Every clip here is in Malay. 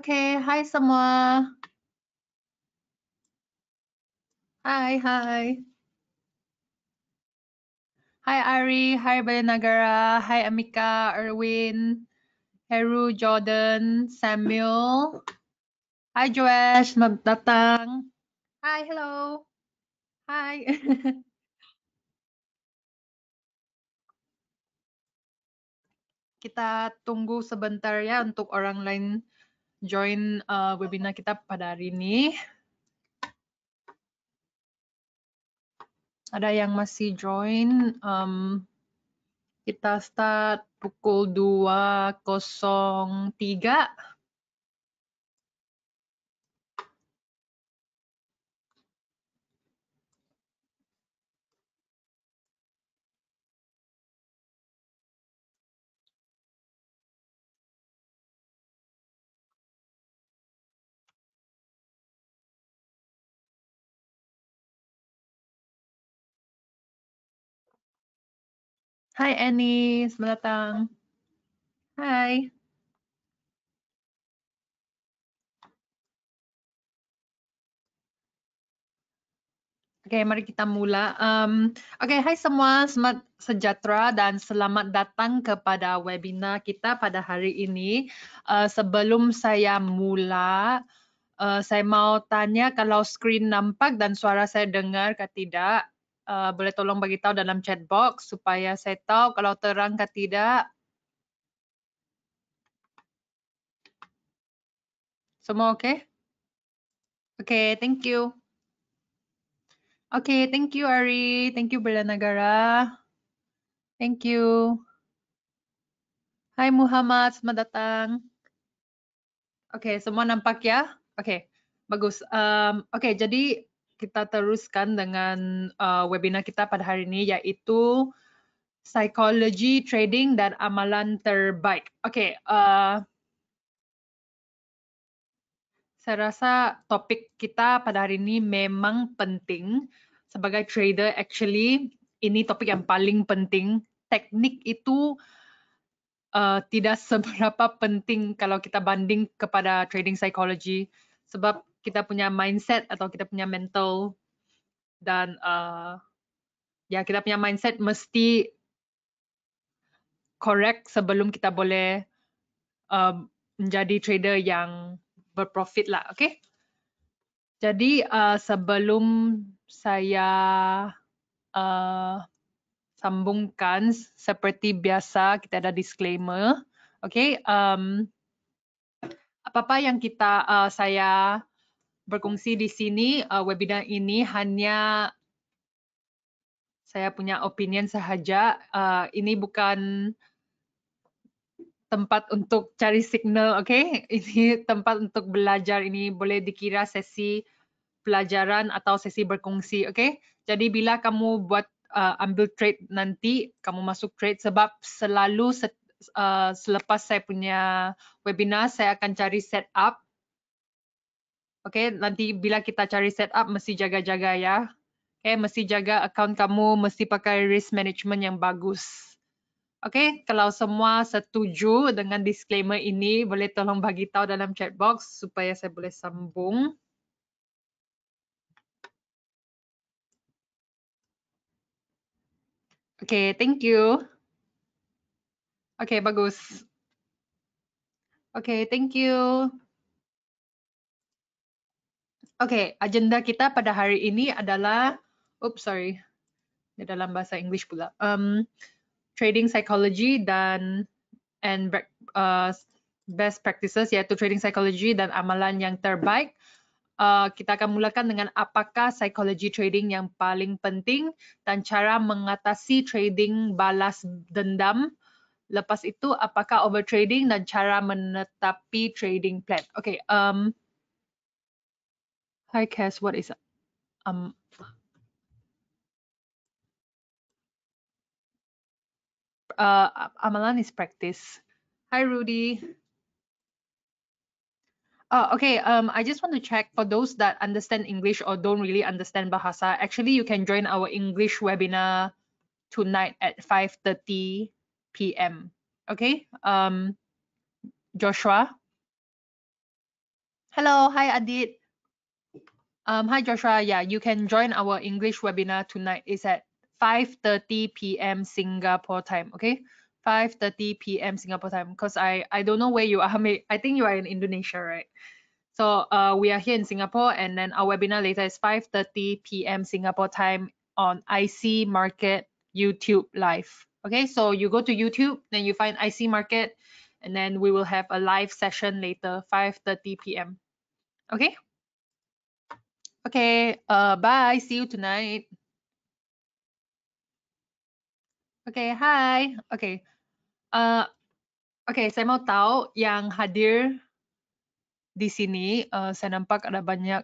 Oke, hai semua. Hai. Hai Ari, hai Bayanagara, hai Amika, Erwin, Heru, Jordan, Samuel. Hai Joash, selamat datang. Hai, hello. Hai. Kita tunggu sebentar ya untuk orang lain join webinar kita pada hari ini. Ada yang masih join. Kita start pukul 2.03. Hai Annie, selamat datang. Hai. Oke, mari kita mula. Oke, hai semua, selamat sejahtera dan selamat datang kepada webinar kita pada hari ini. Sebelum saya mula, saya mau tanya kalau skrin nampak dan suara saya dengar ke tidak. Boleh tolong bagi tahu dalam chat box supaya saya tahu kalau terang ke tidak. Semua oke? Oke, thank you. Oke, thank you Ari, thank you Bella Nagara. Thank you. Hai Muhammad, selamat datang. Oke, semua nampak ya? Oke, bagus. Oke, jadi kita teruskan dengan webinar kita pada hari ini, yaitu psikologi trading dan amalan terbaik. Oke, saya rasa topik kita pada hari ini memang penting. Sebagai trader, actually, ini topik yang paling penting. Teknik itu tidak seberapa penting kalau kita banding kepada trading psychology, sebab kita punya mindset atau kita punya mental dan ya kita punya mindset mesti correct sebelum kita boleh menjadi trader yang berprofit lah, okay? Jadi sebelum saya sambungkan, seperti biasa kita ada disclaimer, okay? Apa-apa yang saya berkongsi di sini, webinar ini hanya saya punya opinion sahaja. Ini bukan tempat untuk cari signal, okay? Ini tempat untuk belajar. Ini boleh dikira sesi pelajaran atau sesi berkongsi, okay? Jadi bila kamu buat ambil trade nanti, kamu masuk trade sebab selalu selepas saya punya webinar, saya akan cari setup. Oke, nanti bila kita cari setup, mesti jaga-jaga ya. Oke, mesti jaga account kamu, mesti pakai risk management yang bagus. Oke, kalau semua setuju dengan disclaimer ini, boleh tolong bagi tahu dalam chat box supaya saya boleh sambung. Oke, thank you. Oke, bagus. Oke, thank you. Oke, agenda kita pada hari ini adalah, oops, sorry, di dalam bahasa English pula. Trading psychology dan best practices, yaitu trading psychology dan amalan yang terbaik. Kita akan mulakan dengan apakah psikologi trading yang paling penting dan cara mengatasi trading balas dendam. Lepas itu, apakah overtrading dan cara menetapi trading plan. Okay. Hi Cass, what is amalan is practice. Hi Rudy. Okay, I just want to check for those that understand English or don't really understand Bahasa. Actually, you can join our English webinar tonight at 5:30 p.m. Okay, Joshua. Hello, hi Adit. Hi Joshua. Yeah, you can join our English webinar tonight. It's at 5:30 p.m. Singapore time. Okay, 5:30 p.m. Singapore time. Because I don't know where you are. I think you are in Indonesia, right? So we are here in Singapore, and then our webinar later is 5:30 p.m. Singapore time on IC Market YouTube Live. Okay, so you go to YouTube, then you find IC Market, and then we will have a live session later, 5:30 p.m. Okay. Okay. Bye. See you tonight. Okay. Hi. Okay. Okay. Saya mau tahu yang hadir di sini. Saya nampak ada banyak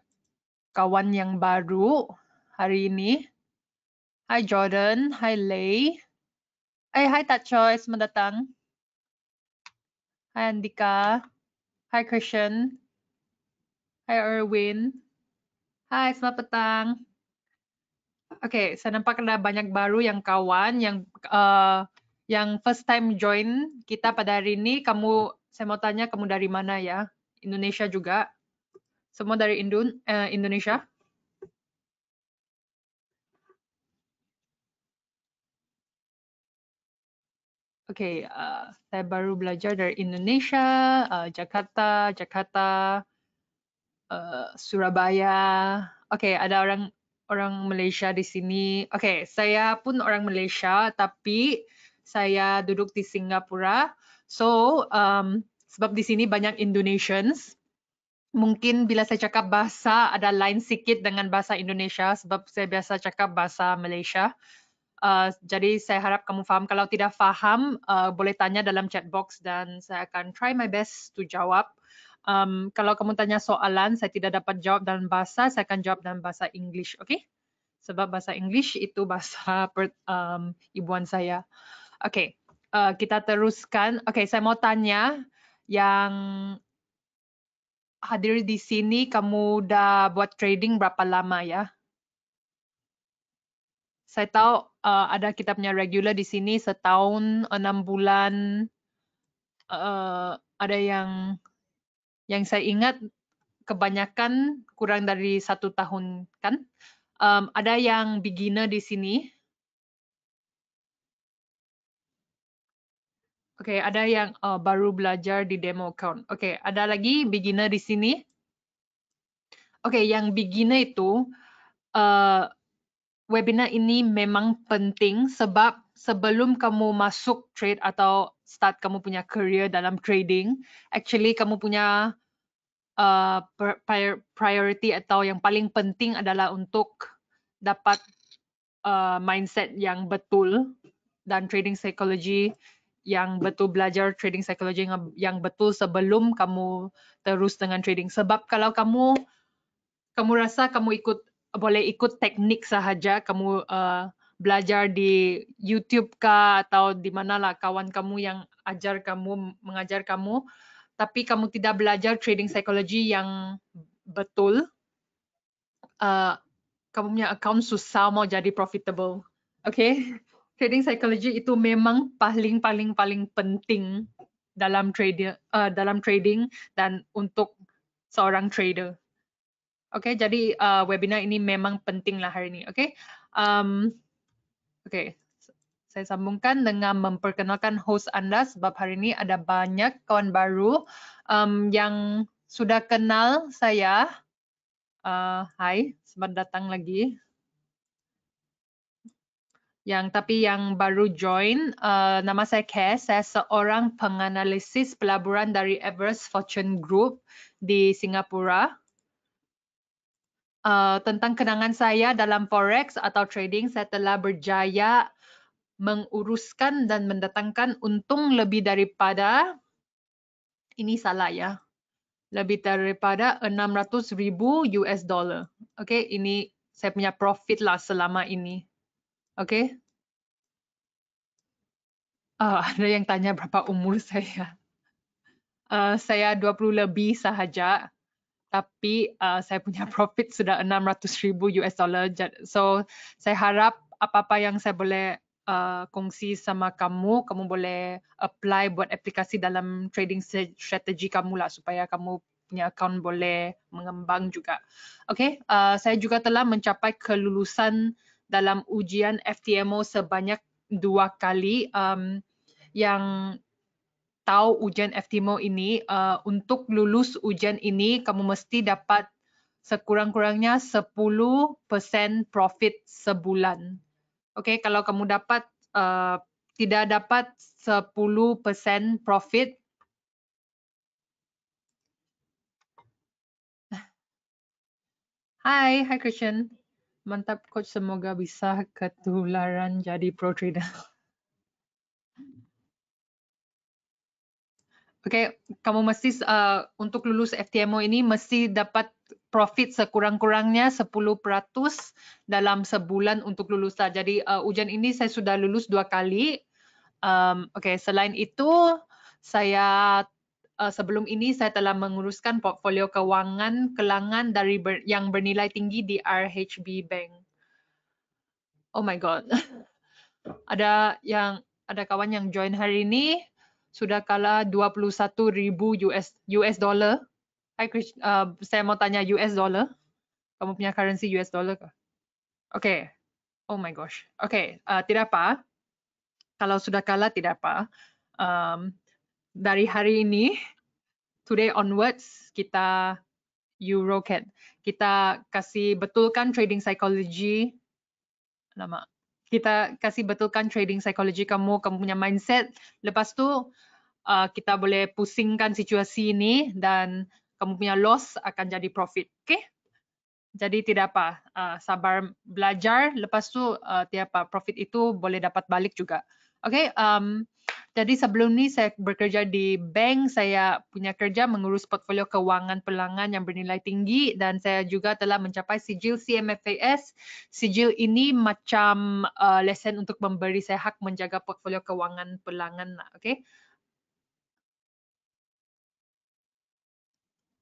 kawan yang baru hari ini. Hi Jordan. Hi Lei. Hi Tak Choi. Selamat datang. Hi Andika. Hi Christian. Hi Erwin. Hai, selamat petang. Okay, saya nampak ada banyak baru yang kawan yang first time join kita pada hari ini. Saya mau tanya kamu dari mana ya? Indonesia juga? Semua dari Indonesia? Okay, saya baru belajar dari Indonesia, Jakarta, Surabaya. Okay, ada orang Malaysia di sini. Okay, saya pun orang Malaysia, tapi saya duduk di Singapura. So, sebab di sini banyak Indonesians, mungkin bila saya cakap bahasa ada lain sikit dengan bahasa Indonesia, sebab saya biasa cakap bahasa Malaysia. Jadi saya harap kamu faham. Kalau tidak faham, boleh tanya dalam chat box dan saya akan try my best to jawab. Kalau kamu tanya soalan, saya tidak dapat jawab dalam bahasa, saya akan jawab dalam bahasa English, okay? Sebab bahasa English itu bahasa ibuan saya. Okay, kita teruskan. Okay, saya mau tanya yang hadir di sini, kamu udah buat trading berapa lama ya? Saya tahu ada kita punya regular di sini setahun, 6 bulan. Ada yang saya ingat kebanyakan kurang dari 1 tahun kan. Ada yang beginner di sini. Oke, ada yang baru belajar di demo account. Oke, ada lagi beginner di sini. Oke, yang beginner itu webinar ini memang penting sebab sebelum kamu masuk trade atau start kamu punya career dalam trading, actually kamu punya priority atau yang paling penting adalah untuk dapat mindset yang betul dan trading psychology yang betul, belajar trading psychology yang betul sebelum kamu terus dengan trading. Sebab kalau kamu rasa kamu boleh ikut teknik sahaja, kamu belajar di YouTube kah atau di manalah kawan kamu yang mengajar kamu, tapi kamu tidak belajar trading psychology yang betul, kamu punya account susah mau jadi profitable. Okay? Trading psychology itu memang paling penting dalam trading dan untuk seorang trader. Okay, jadi webinar ini memang penting lah hari ini. Okay, okay. Saya sambungkan dengan memperkenalkan host Anda sebab hari ini ada banyak kawan baru yang sudah kenal saya. Hai, selamat datang lagi. Tapi yang baru join, nama saya Cass. Saya seorang penganalisis pelaburan dari Everest Fortune Group di Singapura. Tentang kenangan saya dalam forex atau trading, saya telah berjaya menguruskan dan mendatangkan untung lebih daripada, ini salah ya, lebih daripada 600,000 US dollar. Okay, ini saya punya profit lah selama ini. Okay. Ada yang tanya berapa umur saya. Saya 20 lebih sahaja. Tapi saya punya profit sudah 600,000 US dollar. So saya harap apa-apa yang saya boleh kongsi sama kamu, kamu boleh apply buat aplikasi dalam trading strategi kamu lah supaya kamu punya account boleh mengembang juga. Okay, saya juga telah mencapai kelulusan dalam ujian FTMO sebanyak 2 kali. Yang tahu ujian FTMO ini, untuk lulus ujian ini kamu mesti dapat sekurang-kurangnya 10% profit sebulan. Okay, kalau kamu dapat tidak dapat 10% profit, Hai Christian. Mantap coach, semoga bisa ketularan jadi pro trader. Oke, kamu mesti untuk lulus FTMO ini mesti dapat profit sekurang-kurangnya 10% dalam sebulan untuk lulus. Jadi ujian ini saya sudah lulus 2 kali. Oke, selain itu saya sebelum ini saya telah menguruskan portfolio kewangan kelangan dari yang bernilai tinggi di RHB Bank. Oh my god. Ada kawan yang join hari ini sudah kalah 21.000 US dollar. Hai Chris, saya mau tanya US dollar. Kamu punya currency US dollar kah? Oke. Oh my gosh. Oke, tidak apa. Kalau sudah kalah tidak apa. Dari hari ini, today onwards, kita Eurocat. Kita kasih betulkan trading psychology. Kita kasih betulkan trading psychology kamu punya mindset. Lepas tu kita boleh pusingkan situasi ini dan kamu punya loss akan jadi profit. Okay? Jadi tidak apa, sabar belajar. Lepas tu tidak apa, profit itu boleh dapat balik juga. Okay? Jadi sebelum ni saya bekerja di bank, saya punya kerja mengurus portfolio kewangan pelanggan yang bernilai tinggi dan saya juga telah mencapai sijil CMFAS. Sijil ini macam lesen untuk memberi saya hak menjaga portfolio kewangan pelanggan. Okay?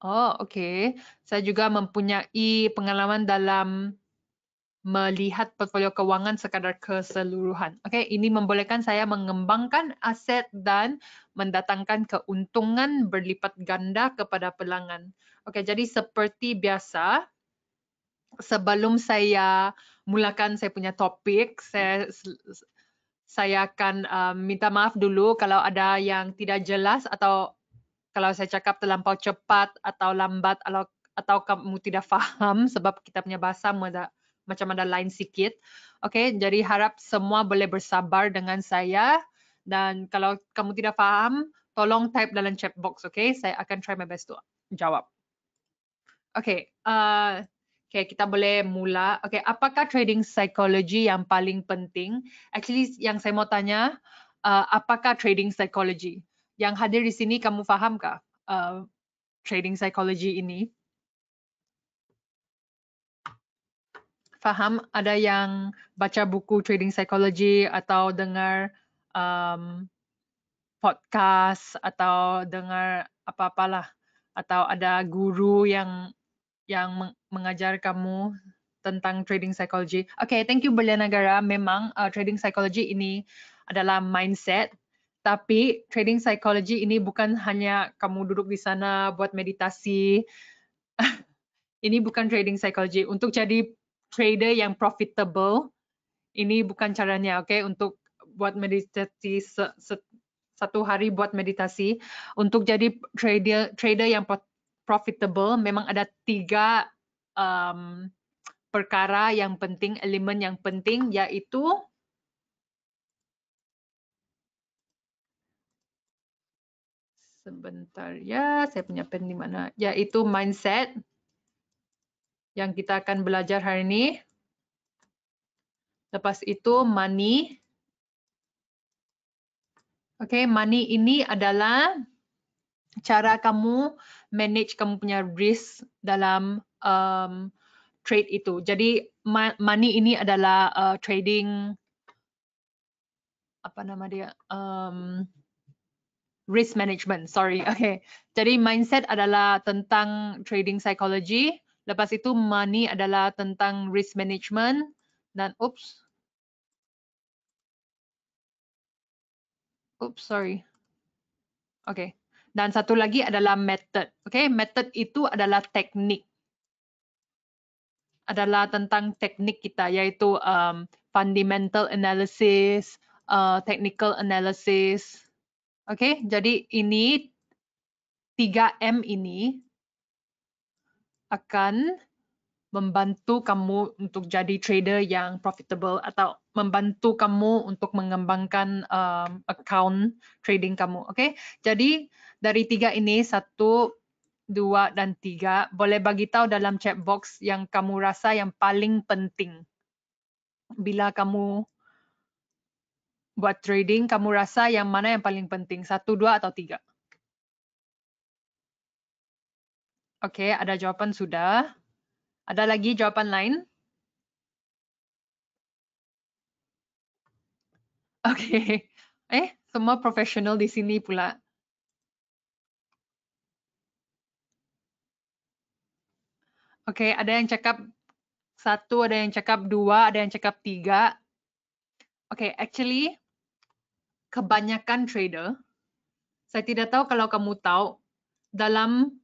Oh, okay. Saya juga mempunyai pengalaman dalam melihat portfolio keuangan sekadar keseluruhan. Okay, ini membolehkan saya mengembangkan aset dan mendatangkan keuntungan berlipat ganda kepada pelanggan. Okay, jadi seperti biasa, sebelum saya mulakan saya punya topik, saya akan minta maaf dulu kalau ada yang tidak jelas atau kalau saya cakap terlampau cepat atau lambat atau kamu tidak faham sebab kita punya bahasa macam ada lain sikit. Okay, jadi harap semua boleh bersabar dengan saya dan kalau kamu tidak faham, tolong type dalam chat box, okay? Saya akan try my best to jawab. Okay, okay, kita boleh mula. Okay, apakah trading psychology yang paling penting? Actually, yang saya mau tanya, apakah trading psychology? Yang hadir di sini, kamu fahamkah trading psychology ini? Faham? Ada yang baca buku trading psychology atau dengar podcast atau dengar apa-apalah? Atau ada guru yang mengajar kamu tentang trading psychology. Okay, thank you Berlianagara. Memang trading psychology ini adalah mindset. Tapi trading psychology ini bukan hanya kamu duduk di sana buat meditasi. Ini bukan trading psychology. Untuk jadi trader yang profitable, ini bukan caranya, okay? Untuk buat meditasi satu hari buat meditasi. Untuk jadi trader yang profitable, memang ada 3 perkara yang penting, elemen yang penting, yaitu sebentar ya, saya punya pen di mana? Yaitu mindset yang kita akan belajar hari ini. Lepas itu money. Okay, money ini adalah cara kamu manage kamu punya risk dalam trade itu. Jadi money ini adalah trading, apa nama dia? Risk management, sorry. Okay. Jadi mindset adalah tentang trading psychology. Lepas itu money adalah tentang risk management. Dan sorry. Okay. Dan satu lagi adalah method. Okay, method itu adalah teknik. Adalah tentang teknik kita, yaitu fundamental analysis, technical analysis. Okay, jadi ini 3M ini akan membantu kamu untuk jadi trader yang profitable atau membantu kamu untuk mengembangkan account trading kamu. Okay, jadi dari 3 ini 1, 2, dan 3 boleh bagi tahu dalam chat box yang kamu rasa yang paling penting. Bila kamu buat trading, kamu rasa yang mana yang paling penting? 1, 2, atau 3? Oke, ada jawaban sudah. Ada lagi jawaban lain? Oke. Semua profesional di sini pula. Oke, ada yang cakap 1, ada yang cakap 2, ada yang cakap 3. Oke, actually kebanyakan trader, saya tidak tahu kalau kamu tahu, dalam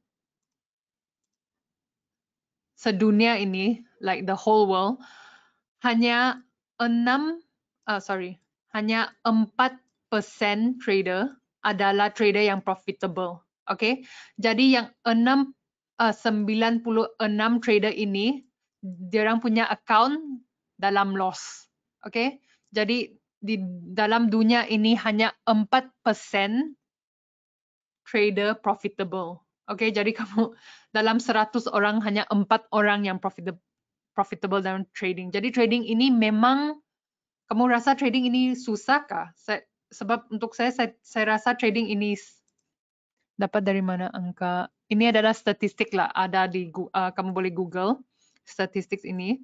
sedunia ini, like the whole world, hanya 4% trader adalah trader yang profitable. Oke, jadi yang 96 trader ini, diorang punya account dalam loss. Oke, jadi di dalam dunia ini hanya 4% trader profitable. Oke, jadi kamu dalam 100 orang hanya 4 orang yang profitable dalam trading. Jadi trading ini memang, kamu rasa trading ini susah kah? Sebab untuk saya rasa trading ini dapat dari mana angka? Ini adalah statistik lah, ada di kamu boleh Google statistik ini.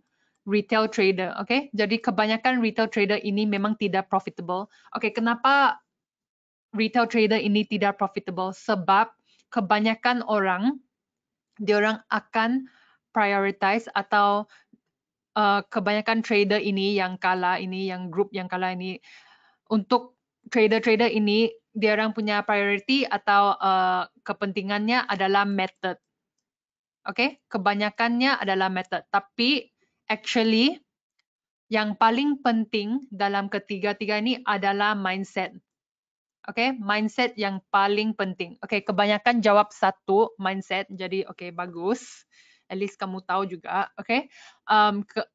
Retail trader, oke? Jadi kebanyakan retail trader ini memang tidak profitable. Oke, kenapa retail trader ini tidak profitable? Sebab kebanyakan orang, diorang akan prioritize atau kebanyakan trader ini yang kalah ini, yang grup yang kalah ini, untuk trader-trader ini, dia orang punya priority atau kepentingannya adalah method. Oke, kebanyakannya adalah method. Tapi actually yang paling penting dalam ketiga-tiga ini adalah mindset. Oke, mindset yang paling penting. Oke, kebanyakan jawab 1, mindset. Jadi oke, bagus. At least kamu tahu juga. Oke,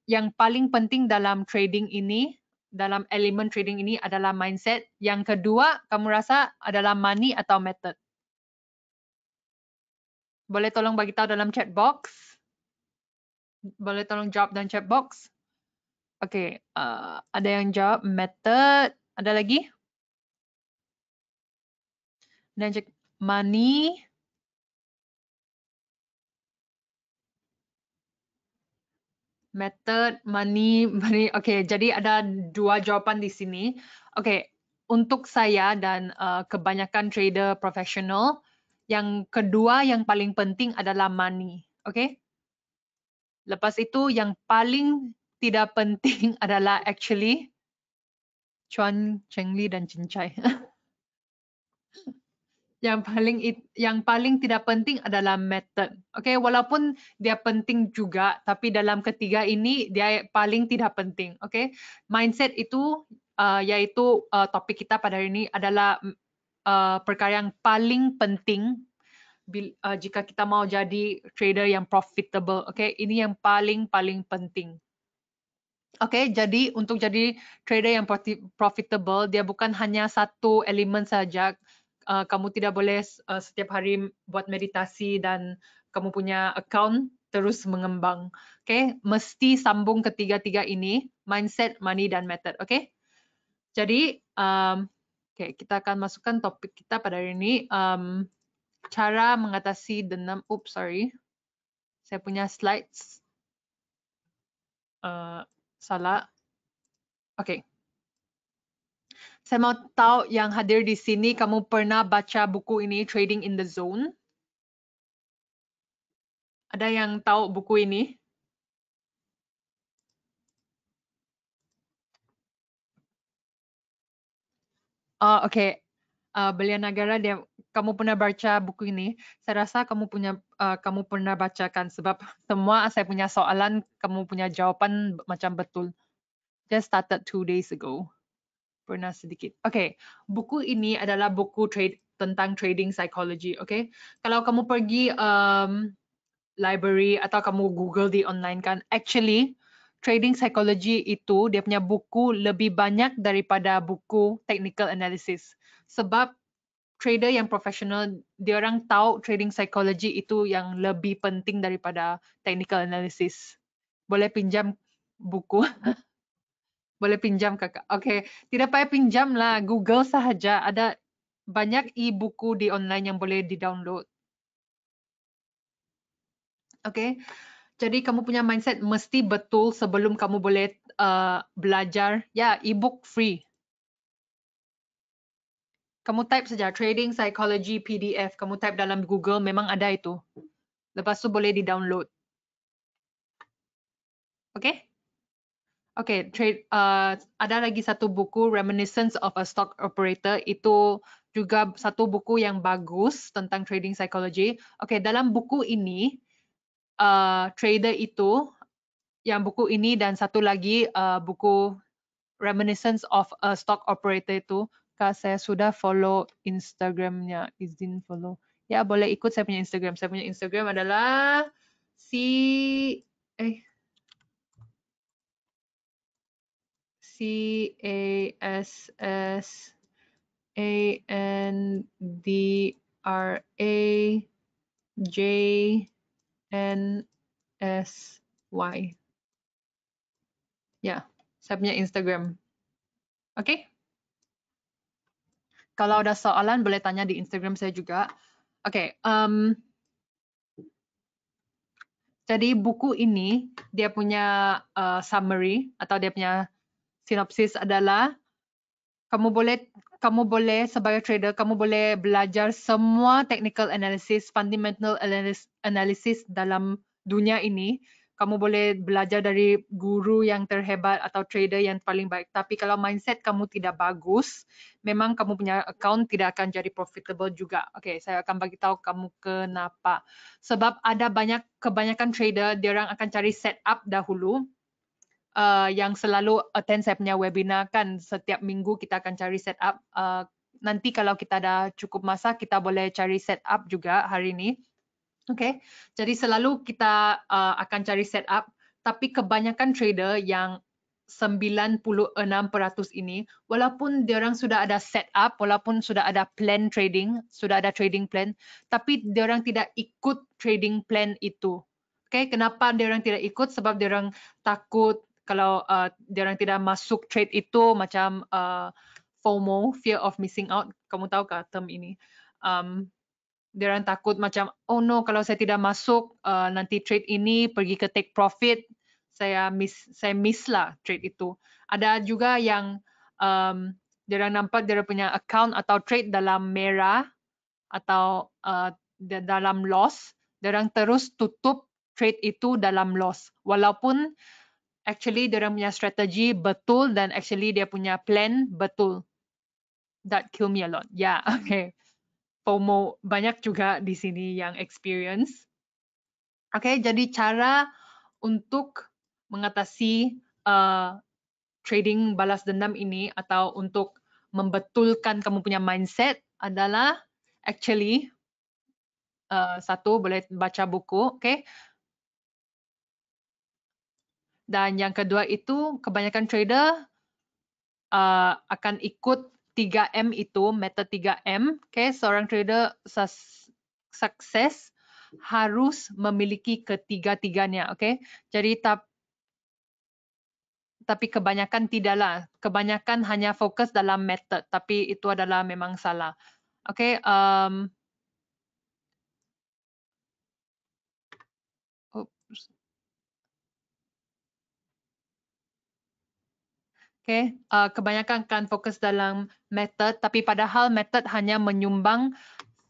yang paling penting dalam trading ini, dalam elemen trading ini adalah mindset. Yang kedua, kamu rasa adalah money atau method? Boleh tolong bagi tahu dalam chat box? Boleh tolong jawab dalam chat box? Oke, ada yang jawab method. Ada lagi? Dan cek money. Method, money. Oke, jadi ada 2 jawaban di sini. Oke, untuk saya dan kebanyakan trader profesional, yang kedua yang paling penting adalah money. Oke? Lepas itu yang paling tidak penting adalah actually Chuan, Chengli, dan Cincai. yang paling tidak penting adalah method. Oke, walaupun dia penting juga, tapi dalam ketiga ini dia paling tidak penting. Oke, mindset itu yaitu topik kita pada hari ini adalah perkara yang paling penting jika kita mau jadi trader yang profitable. Oke, ini yang paling penting. Oke, jadi untuk jadi trader yang profitable, dia bukan hanya satu elemen saja. Kamu tidak boleh setiap hari buat meditasi dan kamu punya account terus mengembang. Oke, mesti sambung ketiga-tiga ini, mindset, money, dan method. Oke, jadi kita akan masukkan topik kita pada hari ini. Cara mengatasi dendam. Oops, sorry. Saya punya slides salah. Oke. Saya mau tahu yang hadir di sini, kamu pernah baca buku ini, Trading in the Zone? Ada yang tahu buku ini? Oh, oke. Belia Nagara, dia kamu pernah baca buku ini, saya rasa kamu pernah bacakan sebab semua saya punya soalan kamu punya jawapan macam betul. Just started 2 days ago. Pernah sedikit. Okay, buku ini adalah buku tentang trading psychology. Okay, kalau kamu pergi library atau kamu Google di online kan, actually trading psychology itu dia punya buku lebih banyak daripada buku technical analysis. Sebab trader yang profesional, dia orang tahu trading psychology itu yang lebih penting daripada technical analysis. Boleh pinjam buku? Boleh pinjam kakak. Oke, tidak payah pinjam lah. Google sahaja. Ada banyak e-buku di online yang boleh di-download. Oke, jadi kamu punya mindset mesti betul sebelum kamu boleh belajar. Ya, e-book free. Kamu type saja Trading Psychology PDF. Kamu type dalam Google, memang ada itu. Lepas tu boleh di-download. Oke? Oke, ada lagi satu buku Reminiscence of a Stock Operator. Itu juga satu buku yang bagus tentang trading psychology. Oke, dalam buku ini trader itu, yang buku ini dan satu lagi buku Reminiscence of a Stock Operator itu, Kak, saya sudah follow Instagramnya, izin follow. Ya, boleh ikut saya punya Instagram. Saya punya Instagram adalah CASSANDRAJNSY. Ya, saya punya Instagram. Oke? Kalau ada soalan boleh tanya di Instagram saya juga. Oke, jadi buku ini dia punya summary atau dia punya sinopsis adalah kamu boleh sebagai trader kamu boleh belajar semua technical analysis, fundamental analysis dalam dunia ini. Kamu boleh belajar dari guru yang terhebat atau trader yang paling baik. Tapi kalau mindset kamu tidak bagus, memang kamu punya account tidak akan jadi profitable juga. Oke, saya akan bagi tahu kamu kenapa. Sebab ada kebanyakan trader, dia orang akan cari setup dahulu. Yang selalu attend saya punya webinar kan, setiap minggu kita akan cari setup. Nanti kalau kita ada cukup masa, kita boleh cari setup juga hari ini. Okay, jadi selalu kita akan cari setup, tapi kebanyakan trader yang 96% ini, walaupun diorang sudah ada setup, walaupun sudah ada plan trading, sudah ada trading plan, tapi diorang tidak ikut trading plan itu. Okay, kenapa diorang tidak ikut? Sebab diorang takut kalau diorang tidak masuk trade itu macam FOMO, fear of missing out. Kamu tahu kah term ini? Diorang takut macam, oh no, kalau saya tidak masuk nanti trade ini pergi ke take profit, saya miss lah trade itu. Ada juga yang diorang nampak diorang punya account atau trade dalam merah atau dalam loss, diorang terus tutup trade itu dalam loss. Walaupun actually diorang punya strategi betul dan actually dia punya plan betul. That kill me a lot. Yeah, okay. FOMO banyak juga di sini yang experience. Oke, jadi cara untuk mengatasi trading balas dendam ini atau untuk membetulkan kamu punya mindset adalah actually satu, boleh baca buku, oke? Dan yang kedua itu kebanyakan trader akan ikut 3M itu, method 3M. Okay, seorang trader sukses harus memiliki ketiga-tiganya. Okay, jadi tapi kebanyakan tidaklah. Kebanyakan hanya fokus dalam method, tapi itu adalah memang salah. Okay, Okay, kebanyakan akan fokus dalam method, tapi padahal method hanya menyumbang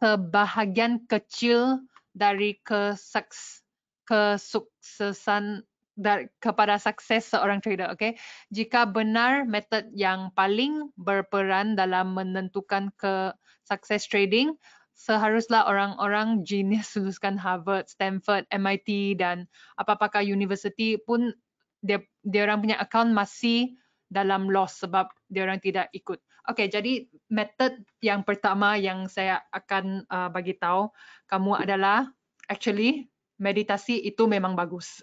sebahagian kecil dari kesuksesan kepada sukses seorang trader. Okay, jika benar method yang paling berperan dalam menentukan ke sukses trading, seharusnya orang-orang genius luluskan Harvard, Stanford, MIT dan apa-apakah university pun dia orang punya account masih dalam loss sebab dia orang tidak ikut. Okay, jadi method yang pertama yang saya akan bagi tahu kamu adalah actually meditasi itu memang bagus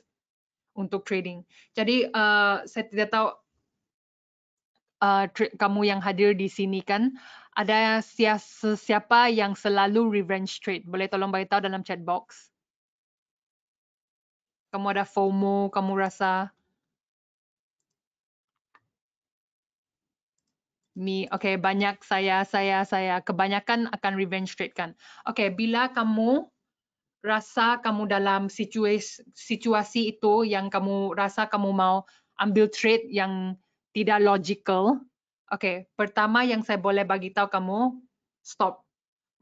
untuk trading. Jadi saya tidak tahu kamu yang hadir di sini kan, ada siapa yang selalu revenge trade? Boleh tolong beritahu dalam chat box. Kamu ada FOMO, kamu rasa okay, banyak saya, kebanyakan akan revenge trade kan. Okay, bila kamu rasa kamu dalam situasi itu yang kamu rasa kamu mau ambil trade yang tidak logical, okay, pertama yang saya boleh bagi tahu kamu, stop.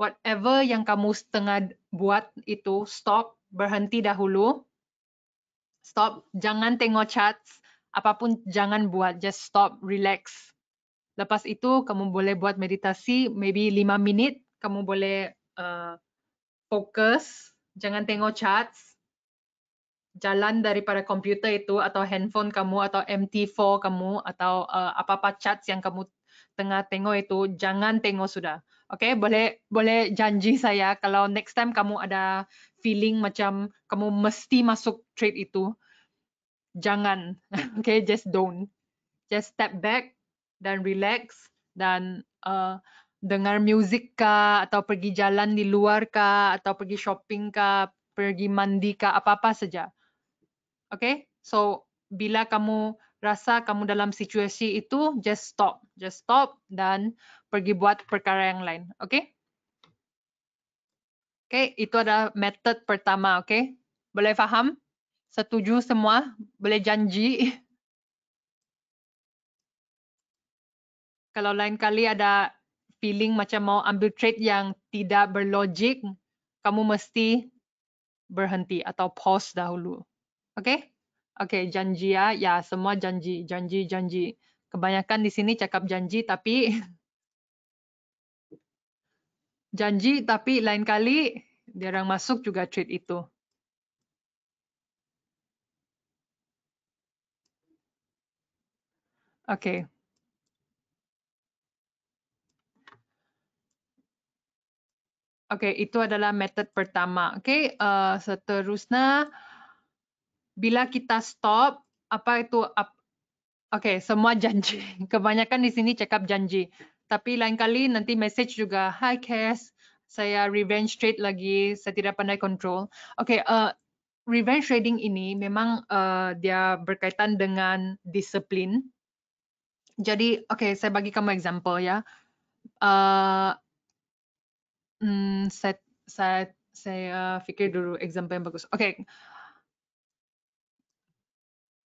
Whatever yang kamu setengah buat itu, stop, berhenti dahulu. Stop, jangan tengok charts, apapun jangan buat, just stop, relax. Lepas itu kamu boleh buat meditasi, maybe 5 minit, kamu boleh fokus, jangan tengok charts, jalan daripada komputer itu atau handphone kamu atau MT4 kamu atau apa-apa charts yang kamu tengah tengok itu, jangan tengok sudah. Okay, boleh janji saya kalau next time kamu ada feeling macam kamu mesti masuk trade itu, jangan. Okay, just don't. Just step back dan relax dan dengar musik kah atau pergi jalan di luar kah atau pergi shopping kah, pergi mandi kah, apa-apa saja. Okay, so bila kamu rasa kamu dalam situasi itu, just stop dan pergi buat perkara yang lain. Okay? Okay, itu adalah method pertama. Okay, boleh faham? Setuju semua? Boleh janji? Kalau lain kali ada feeling macam mau ambil trade yang tidak berlogik, kamu mesti berhenti atau pause dahulu. Okay? Okay, janji ya. Ya, semua janji. Kebanyakan di sini cakap janji, tapi lain kali dia orang masuk juga trade itu. Okay. Okay, itu adalah method pertama. Okay, seterusnya bila kita stop, apa itu? Okay, semua janji. Kebanyakan di sini cakap janji. Tapi lain kali nanti message juga, hi Cass, saya revenge trade lagi, saya tidak pandai control. Okay, revenge trading ini memang dia berkaitan dengan disiplin. Jadi, okay, saya bagi kamu example ya. Saya fikir dulu example yang bagus. Okay.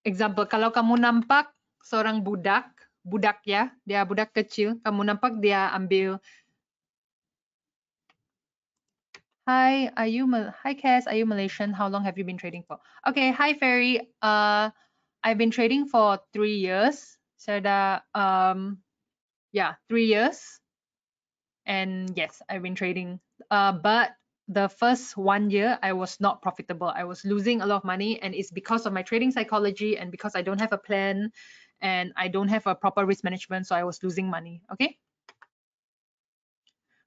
Example, kalau kamu nampak seorang budak ya, dia budak kecil, kamu nampak dia ambil Hi Cass, are you Malaysian? How long have you been trading for? Okay, hi Ferry. I've been trading for 3 years. Saya dah 3 years. And yes, I've been trading. But the first 1 year, I was not profitable. I was losing a lot of money, and it's because of my trading psychology and because I don't have a plan and I don't have a proper risk management, so I was losing money. Okay.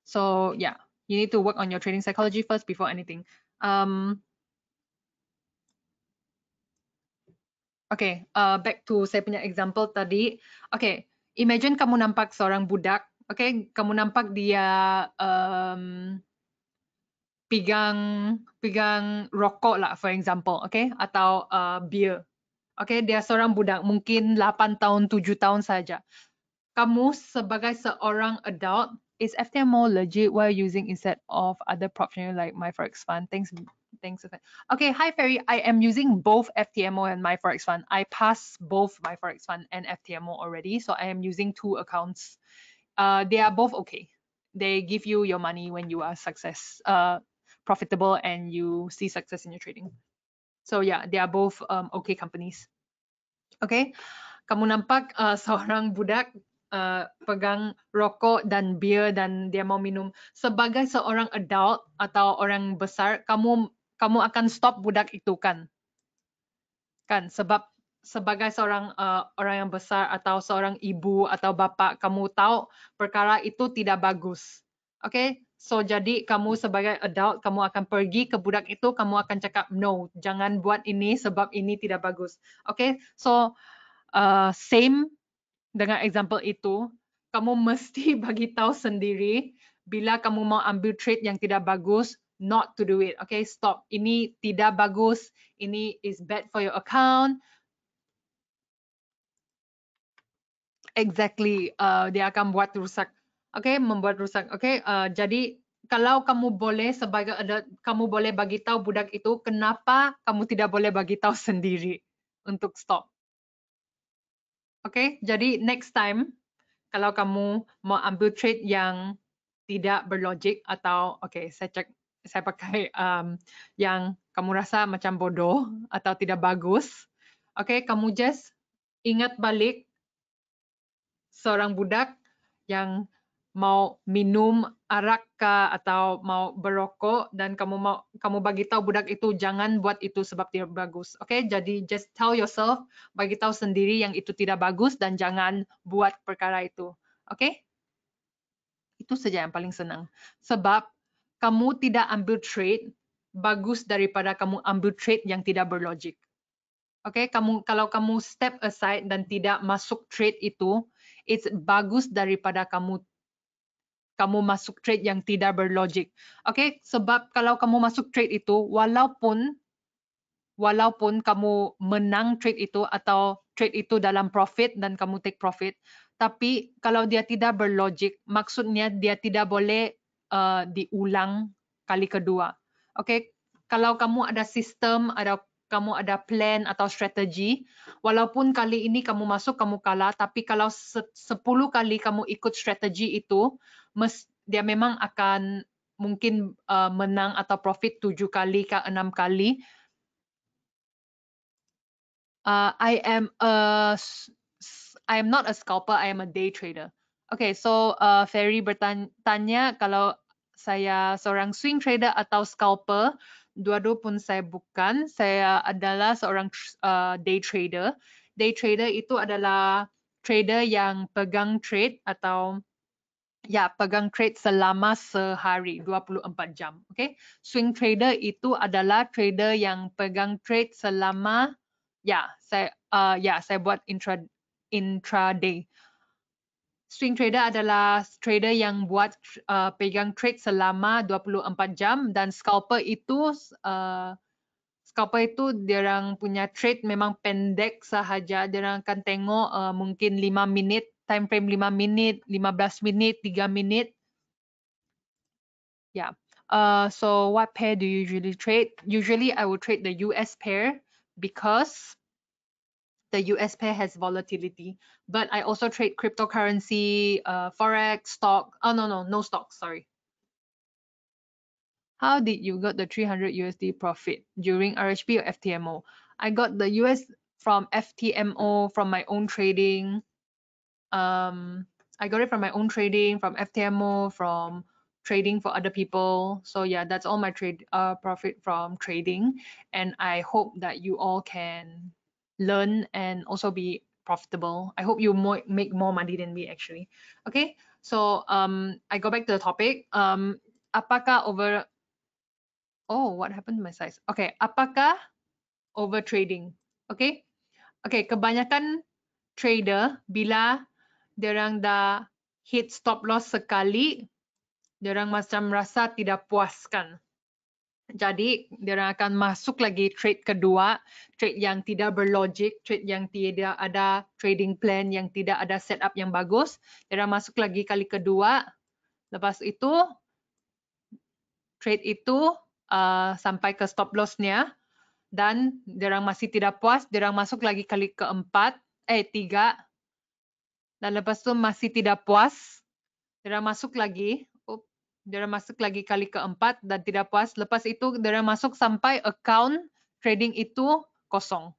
So yeah, you need to work on your trading psychology first before anything. Okay, back to saya punya example tadi. Okay, imagine kamu nampak seorang budak. Okay, kamu nampak dia pegang rokok lah, for example, okay, atau beer. Okay, dia seorang budak, mungkin 8 tahun, 7 tahun saja. Kamu sebagai seorang adult, is FTMO legit while using instead of other prop chain like MyForex Fund? Thanks. Okay, hi Ferry. I am using both FTMO and MyForex Fund. I passed both MyForex Fund and FTMO already, so I am using 2 accounts. They are both okay. They give you your money when you are profitable and you see success in your trading. So yeah, they are both okay companies. Okay, kamu nampak seorang budak pegang rokok dan bir dan dia mau minum. Sebagai seorang adult atau orang besar, kamu akan stop budak itu kan? Kan sebab sebagai seorang orang yang besar atau seorang ibu atau bapa, kamu tahu perkara itu tidak bagus. Okay? So jadi kamu sebagai adult, kamu akan pergi ke budak itu, kamu akan cakap no, jangan buat ini sebab ini tidak bagus. Okay? So same dengan example itu, kamu mesti bagi tahu sendiri bila kamu mau ambil trade yang tidak bagus, not to do it. Okay, stop. Ini tidak bagus. Ini is bad for your account. Exactly, dia akan buat rusak. Okay, membuat rusak. Okay, jadi kalau kamu boleh sebagai adult, kamu boleh bagi tahu budak itu, kenapa kamu tidak boleh bagi tahu sendiri untuk stop. Okay, jadi next time kalau kamu mau ambil trade yang tidak berlogik atau saya pakai yang kamu rasa macam bodoh atau tidak bagus, kamu just ingat balik seorang budak yang mau minum arak atau mau berokok dan kamu bagi tahu budak itu jangan buat itu sebab tidak bagus. Jadi just tell yourself, bagi tahu sendiri yang itu tidak bagus dan jangan buat perkara itu. Itu saja yang paling senang. Sebab kamu tidak ambil trade bagus daripada kamu ambil trade yang tidak berlogik. Kalau kamu step aside dan tidak masuk trade itu, it's bagus daripada kamu masuk trade yang tidak berlogik. Sebab kalau kamu masuk trade itu, walaupun kamu menang trade itu atau trade itu dalam profit dan kamu take profit, tapi kalau dia tidak berlogik, maksudnya dia tidak boleh diulang kali kedua. Kalau kamu ada sistem, kamu ada plan atau strategi, walaupun kali ini kamu masuk, kamu kalah, tapi kalau 10 kali kamu ikut strategi itu, dia memang akan mungkin menang atau profit 7 kali ke 6 kali. I am not a scalper, I am a day trader. So Ferry bertanya kalau saya seorang swing trader atau scalper. Dua-dua pun saya bukan. Saya adalah seorang day trader. Day trader itu adalah trader yang pegang trade atau pegang trade selama sehari 24 jam. Swing trader itu adalah trader yang pegang trade selama saya buat intraday. Swing trader adalah trader yang buat pegang trade selama 24 jam dan scalper itu dia orang punya trade memang pendek sahaja. Dia orang akan tengok mungkin 5 minit, time frame 5 minit, 15 minit, 3 minit. So what pair do you usually trade? Usually I will trade the US pair because the US pair has volatility, but I also trade cryptocurrency, forex, stock. Oh no stocks. Sorry. How did you got the 300 USD profit during RHP or FTMO? I got the US from FTMO from my own trading. I got it from my own trading, from FTMO, from trading for other people. So yeah, that's all my trade profit from trading, and I hope that you all can learn and also be profitable. I hope you make more money than me actually. So I go back to the topic. Apakah what happened to my size? Apakah over trading? Kebanyakan trader bila diorang dah hit stop loss sekali, diorang macam rasa tidak puaskan. Jadi diorang akan masuk lagi trade kedua, trade yang tidak berlogik, trade yang tidak ada trading plan, yang tidak ada setup yang bagus. Diorang masuk lagi kali kedua. Lepas itu trade itu sampai ke stop loss-nya dan diorang masih tidak puas, diorang masuk lagi kali tiga. Dan lepas itu masih tidak puas, diorang masuk lagi. Diorang masuk lagi kali keempat dan tidak puas. Lepas itu diorang masuk sampai account trading itu kosong.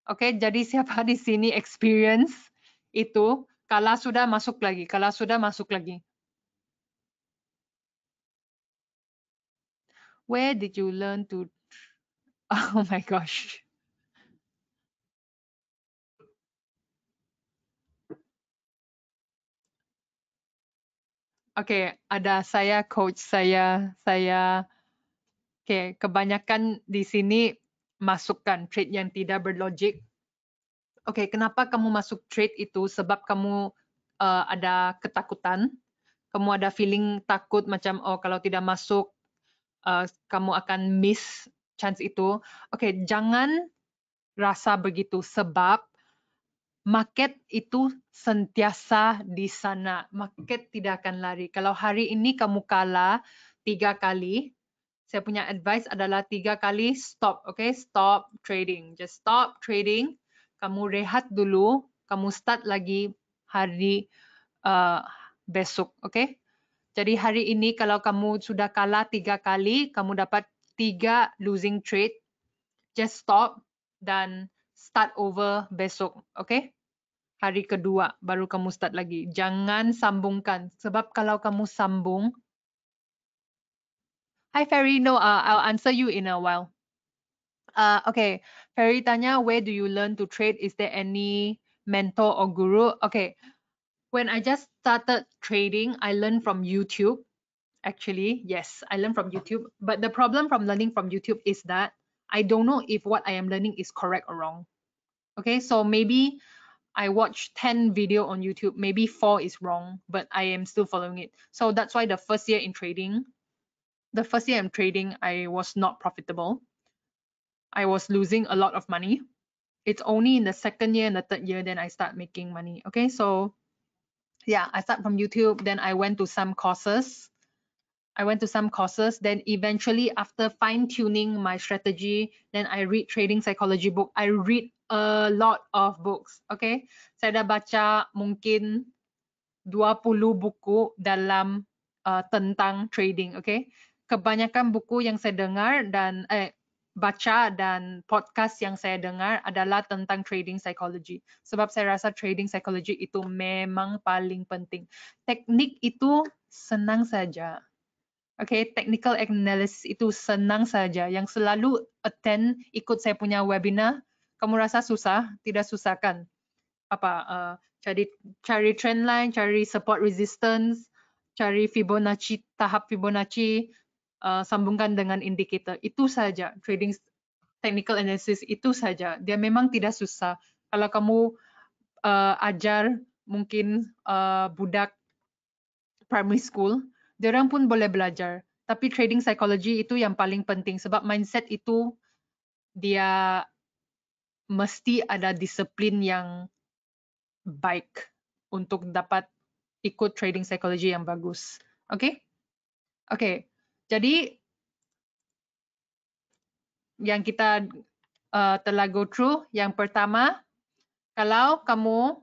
Jadi siapa di sini experience itu Kalah sudah masuk lagi. Kalah sudah masuk lagi. Where did you learn to? Oh my gosh. Okay, ada saya coach saya. Okay, kebanyakan di sini masukkan trade yang tidak berlogik. Okay, kenapa kamu masuk trade itu? Sebab kamu ada ketakutan. Kamu ada feeling takut macam oh kalau tidak masuk kamu akan miss chance itu. Okay, jangan rasa begitu sebab market itu sentiasa di sana. Market tidak akan lari. Kalau hari ini kamu kalah 3 kali, saya punya advice adalah 3 kali stop, okay? Stop trading. Just stop trading. Kamu rehat dulu, kamu start lagi hari besok, okay? Jadi hari ini kalau kamu sudah kalah 3 kali, kamu dapat 3 losing trade, just stop dan start over besok, okay? Hari kedua baru kamu start lagi. Jangan sambungkan. Sebab kalau kamu sambung. Hi Ferry, no, I'll answer you in a while. Okay, Ferry tanya, where do you learn to trade? Is there any mentor or guru? Okay, when I just started trading, I learned from YouTube. Actually, yes, I learned from YouTube. But the problem from learning from YouTube is that I don't know if what I am learning is correct or wrong. Okay, so maybe I watched 10 video on YouTube, maybe 4 is wrong, but I am still following it. So that's why the first year in trading, I was not profitable. I was losing a lot of money. It's only in the second year and the third year then I start making money. Okay, so yeah, I start from YouTube, then I went to some courses. Then eventually after fine tuning my strategy, then I read trading psychology book. I read a lot of books. Okay, saya dah baca mungkin 20 buku dalam tentang trading. Okay, kebanyakan buku yang saya dengar dan baca dan podcast yang saya dengar adalah tentang trading psychology. Sebab saya rasa trading psychology itu memang paling penting. Teknik itu senang saja. Okay, technical analysis itu senang saja. Yang selalu attend, ikut saya punya webinar, kamu rasa susah? Tidak susah kan? Apa? Cari trend line, cari support resistance, cari Fibonacci, tahap Fibonacci, sambungkan dengan indikator. Itu saja. Trading technical analysis itu saja. Dia memang tidak susah. Kalau kamu ajar mungkin budak primary school, diorang pun boleh belajar. Tapi trading psychology itu yang paling penting sebab mindset itu dia mesti ada disiplin yang baik untuk dapat ikut trading psychology yang bagus. Okay? Okay. Jadi yang kita telah go through, yang pertama, kalau kamu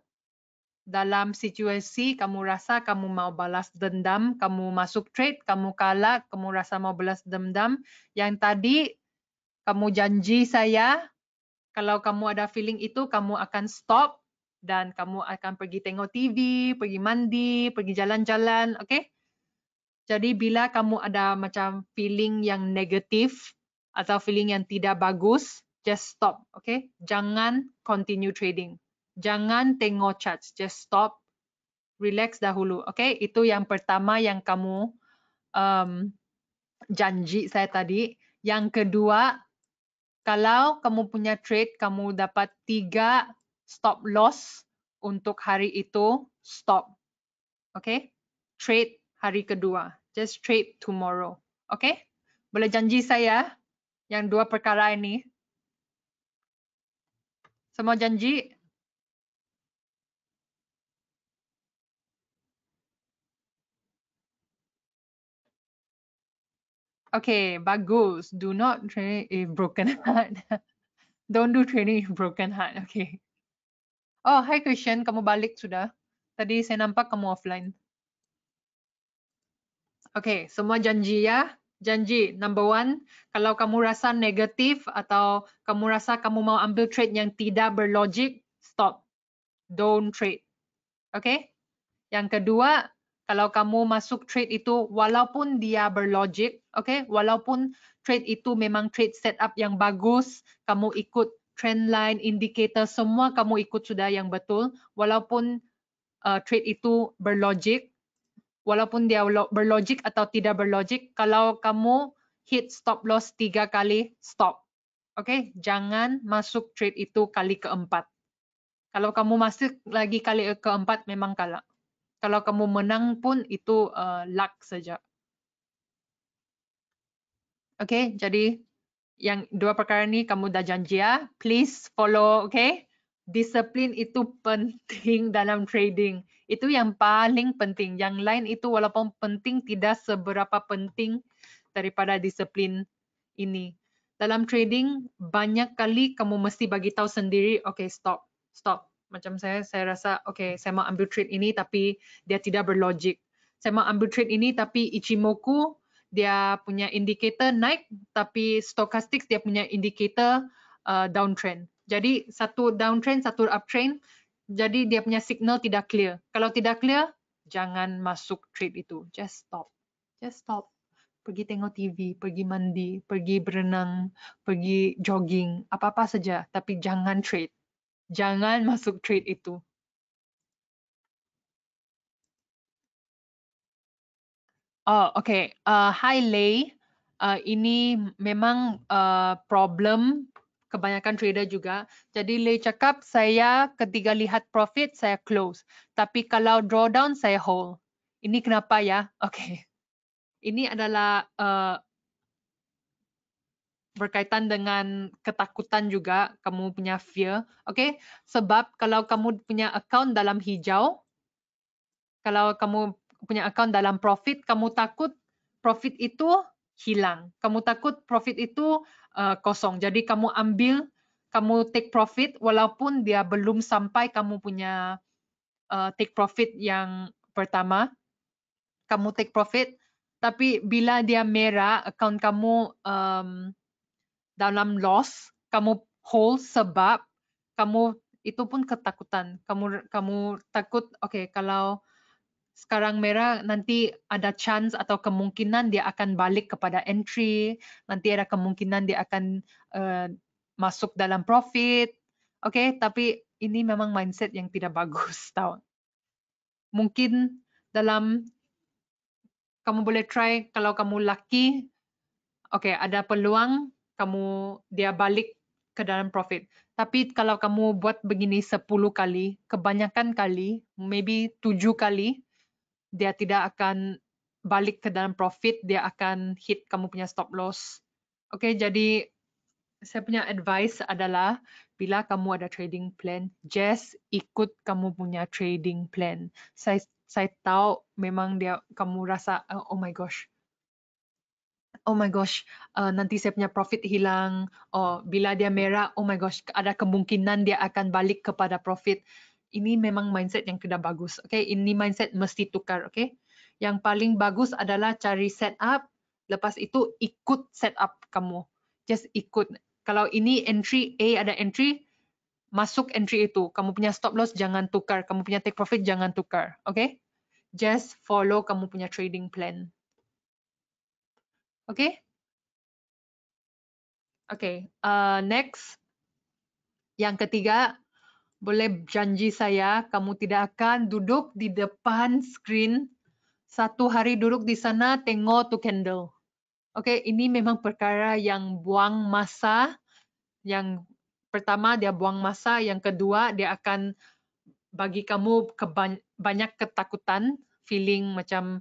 dalam situasi kamu rasa kamu mau balas dendam, kamu masuk trade, kamu kalah, kamu rasa mau balas dendam, yang tadi kamu janji saya, kalau kamu ada feeling itu, kamu akan stop dan kamu akan pergi tengok TV, pergi mandi, pergi jalan-jalan, okay? Jadi bila kamu ada macam feeling yang negatif atau feeling yang tidak bagus, just stop, okay? Jangan continue trading. Jangan tengok charts, just stop, relax dahulu, okay? Itu yang pertama yang kamu janji saya tadi. Yang kedua, kalau kamu punya trade, kamu dapat 3 stop loss untuk hari itu, stop. Okay? Trade hari kedua. Just trade tomorrow. Okay? Boleh janji saya yang 2 perkara ini? Semua janji? Okay, bagus. Do not trade a broken heart. Don't do trading with broken heart. Okay. Oh, hi Christian. Kamu balik sudah? Tadi saya nampak kamu offline. Okay, semua janji ya. Janji, number 1, kalau kamu rasa negatif atau kamu rasa kamu mau ambil trade yang tidak berlogik, stop. Don't trade. Okay? Yang kedua, kalau kamu masuk trade itu walaupun dia berlogik, okay? Walaupun trade itu memang trade setup yang bagus, kamu ikut trend line, indicator, semua kamu ikut sudah yang betul, walaupun trade itu berlogik, walaupun dia berlogik atau tidak berlogik, kalau kamu hit stop loss 3 kali, stop. Okay? Jangan masuk trade itu kali keempat. Kalau kamu masuk lagi kali keempat, memang kalah. Kalau kamu menang pun itu luck saja. Okay, jadi yang dua perkara ni kamu dah janji ya. Please follow, okay? Disiplin itu penting dalam trading. Itu yang paling penting. Yang lain itu walaupun penting, tidak seberapa penting daripada disiplin ini. Dalam trading, banyak kali kamu mesti bagi tahu sendiri, okay, stop, stop. Macam saya rasa, okay, saya mau ambil trade ini tapi dia tidak berlogik. Saya mau ambil trade ini tapi Ichimoku dia punya indikator naik, tapi stochastic dia punya indikator downtrend. Jadi satu downtrend, satu uptrend, jadi dia punya signal tidak clear. Kalau tidak clear, jangan masuk trade itu. Just stop. Just stop. Pergi tengok TV, pergi mandi, pergi berenang, pergi jogging, apa-apa saja. Tapi jangan trade. Jangan masuk trade itu. Oh, okay. Hi Lei. Ini memang problem kebanyakan trader juga. Jadi Lei cakap saya ketika lihat profit saya close. Tapi kalau drawdown saya hold. Ini kenapa ya? Okay. Ini adalah berkaitan dengan ketakutan juga, kamu punya fear. Okay? Sebab kalau kamu punya account dalam hijau, kalau kamu punya account dalam profit, kamu takut profit itu hilang. Kamu takut profit itu kosong. Jadi kamu ambil, kamu take profit walaupun dia belum sampai kamu punya take profit yang pertama. Kamu take profit, tapi bila dia merah, account kamu dalam loss, kamu hold sebab kamu itu pun ketakutan. Kamu takut, okay, kalau sekarang merah nanti ada chance atau kemungkinan dia akan balik kepada entry, nanti ada kemungkinan dia akan masuk dalam profit. Okay, tapi ini memang mindset yang tidak bagus, tahu. Mungkin dalam kamu boleh try kalau kamu lucky, okay, ada peluang kamu dia balik ke dalam profit. Tapi kalau kamu buat begini 10 kali, kebanyakan kali, maybe 7 kali, dia tidak akan balik ke dalam profit, dia akan hit kamu punya stop loss. Okay, jadi saya punya advice adalah bila kamu ada trading plan, just ikut kamu punya trading plan. Saya tahu memang dia kamu rasa oh my gosh, nanti saya punya profit hilang. Oh, bila dia merah, oh my gosh, ada kemungkinan dia akan balik kepada profit. Ini memang mindset yang tidak bagus. Okay, ini mindset mesti tukar. Okay, yang paling bagus adalah cari setup. Lepas itu ikut setup kamu. Just ikut. Kalau ini entry A ada entry, masuk entry itu. Kamu punya stop loss jangan tukar. Kamu punya take profit jangan tukar. Okay, just follow kamu punya trading plan. Okay. Okay, next. Yang ketiga, boleh janji saya kamu tidak akan duduk di depan screen satu hari duduk di sana tengok tu candle. Okay, ini memang perkara yang buang masa. Yang pertama dia buang masa, yang kedua dia akan bagi kamu banyak ketakutan, feeling macam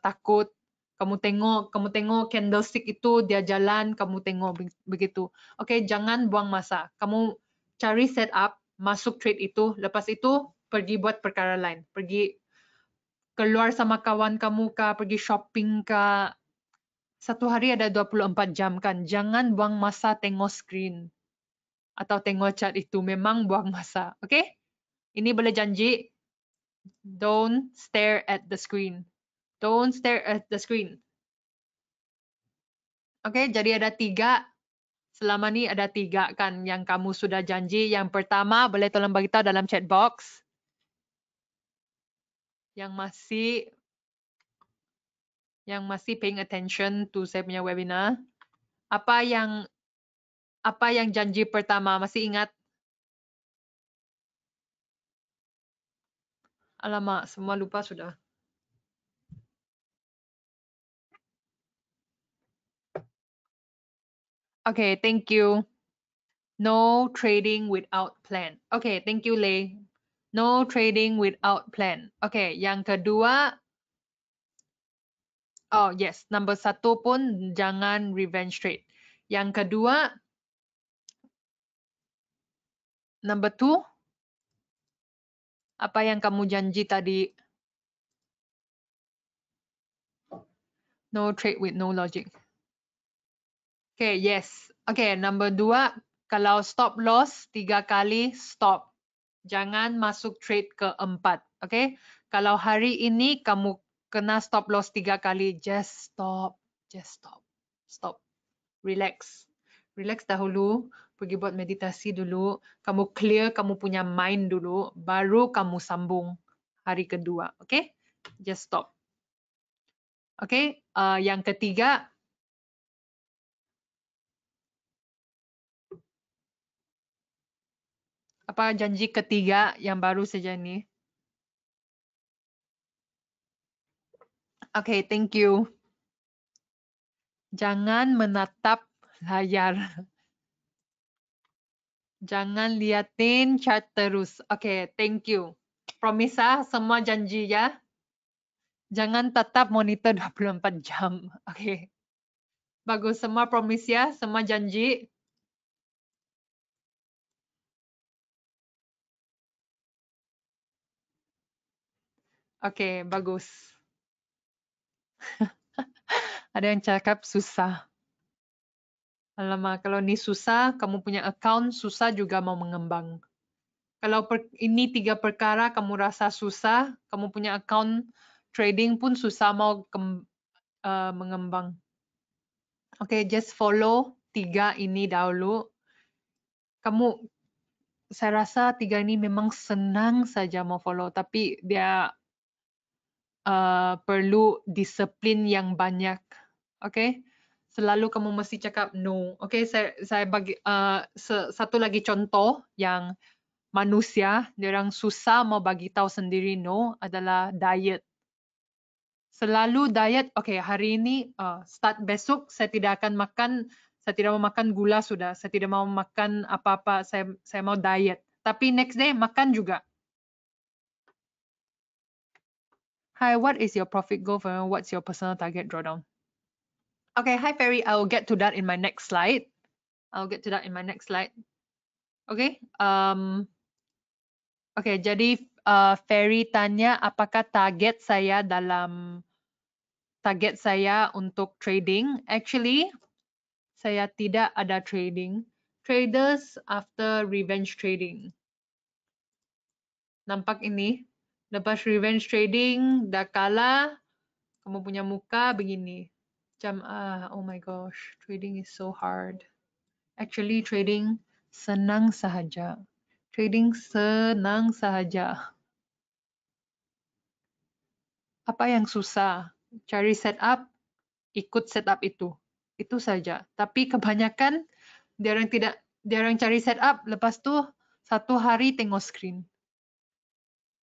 takut. Kamu tengok candlestick itu dia jalan, kamu tengok begitu. Okay, jangan buang masa. Kamu cari setup, masuk trade itu, lepas itu pergi buat perkara lain. Pergi keluar sama kawan kamu kah, pergi shopping kah. Satu hari ada 24 jam kan. Jangan buang masa tengok screen atau tengok chart itu. Memang buang masa. Okay? Ini boleh janji. Don't stare at the screen. Don't stare at the screen. Okay, jadi ada 3. Selama ni ada 3 kan yang kamu sudah janji. Yang pertama, boleh tolong beritahu dalam chat box. yang masih paying attention to saya punya webinar. Apa yang janji pertama, masih ingat? Alamak, semua lupa sudah. Okay, thank you. No trading without plan. Okay, thank you, Lei. No trading without plan. Okay, yang kedua, oh yes, number 1 pun jangan revenge trade. Yang kedua, number 2, apa yang kamu janji tadi? No trade with no logic. Okay, yes. Okay, number 2, kalau stop loss 3 kali, stop. Jangan masuk trade ke-4. Okay, kalau hari ini kamu kena stop loss 3 kali, just stop. Just stop. Stop. Relax. Relax dahulu. Pergi buat meditasi dulu. Kamu clear kamu punya mind dulu. Baru kamu sambung hari kedua. Okay? Just stop. Okay? Yang ketiga, apa janji ketiga yang baru saja ni? Okay, thank you. Jangan menatap layar. Jangan liatin chart terus. Okay, thank you. Promise semua janji ya. Jangan tetap monitor 24 jam. Okay. Bagus, semua promise ya, semua janji. Okay, bagus. Ada yang cakap susah. Alamak, kalau ini susah, kamu punya account susah juga mau mengembang. Kalau ini 3 perkara kamu rasa susah, kamu punya account trading pun susah mau mengembang. Okay, just follow 3 ini dahulu. Saya rasa 3 ini memang senang saja mau follow, tapi dia perlu disiplin yang banyak. Okay? Selalu kamu mesti cakap no. Okay, saya bagi satu lagi contoh yang manusia, diorang susah mau bagi tahu sendiri no adalah diet. Selalu diet, okay, hari ini start besok saya tidak akan makan, saya tidak mau makan gula sudah, saya tidak mau makan apa-apa, saya mau diet. Tapi next day makan juga. Hi, what is your profit goal for what's your personal target drawdown? Okay, hi Ferry, I will get to that in my next slide. Okay. Okay, jadi Ferry tanya apakah target saya untuk trading. Actually, saya tidak ada trading. Traders after revenge trading. Nampak ini? Lepas revenge trading, dah kalah, kamu punya muka begini. Macam, oh my gosh, trading is so hard. Actually, trading senang sahaja. Trading senang sahaja. Apa yang susah? Cari setup, ikut setup itu. Itu saja. Tapi kebanyakan dia orang cari setup, lepas tu 1 hari tengok screen.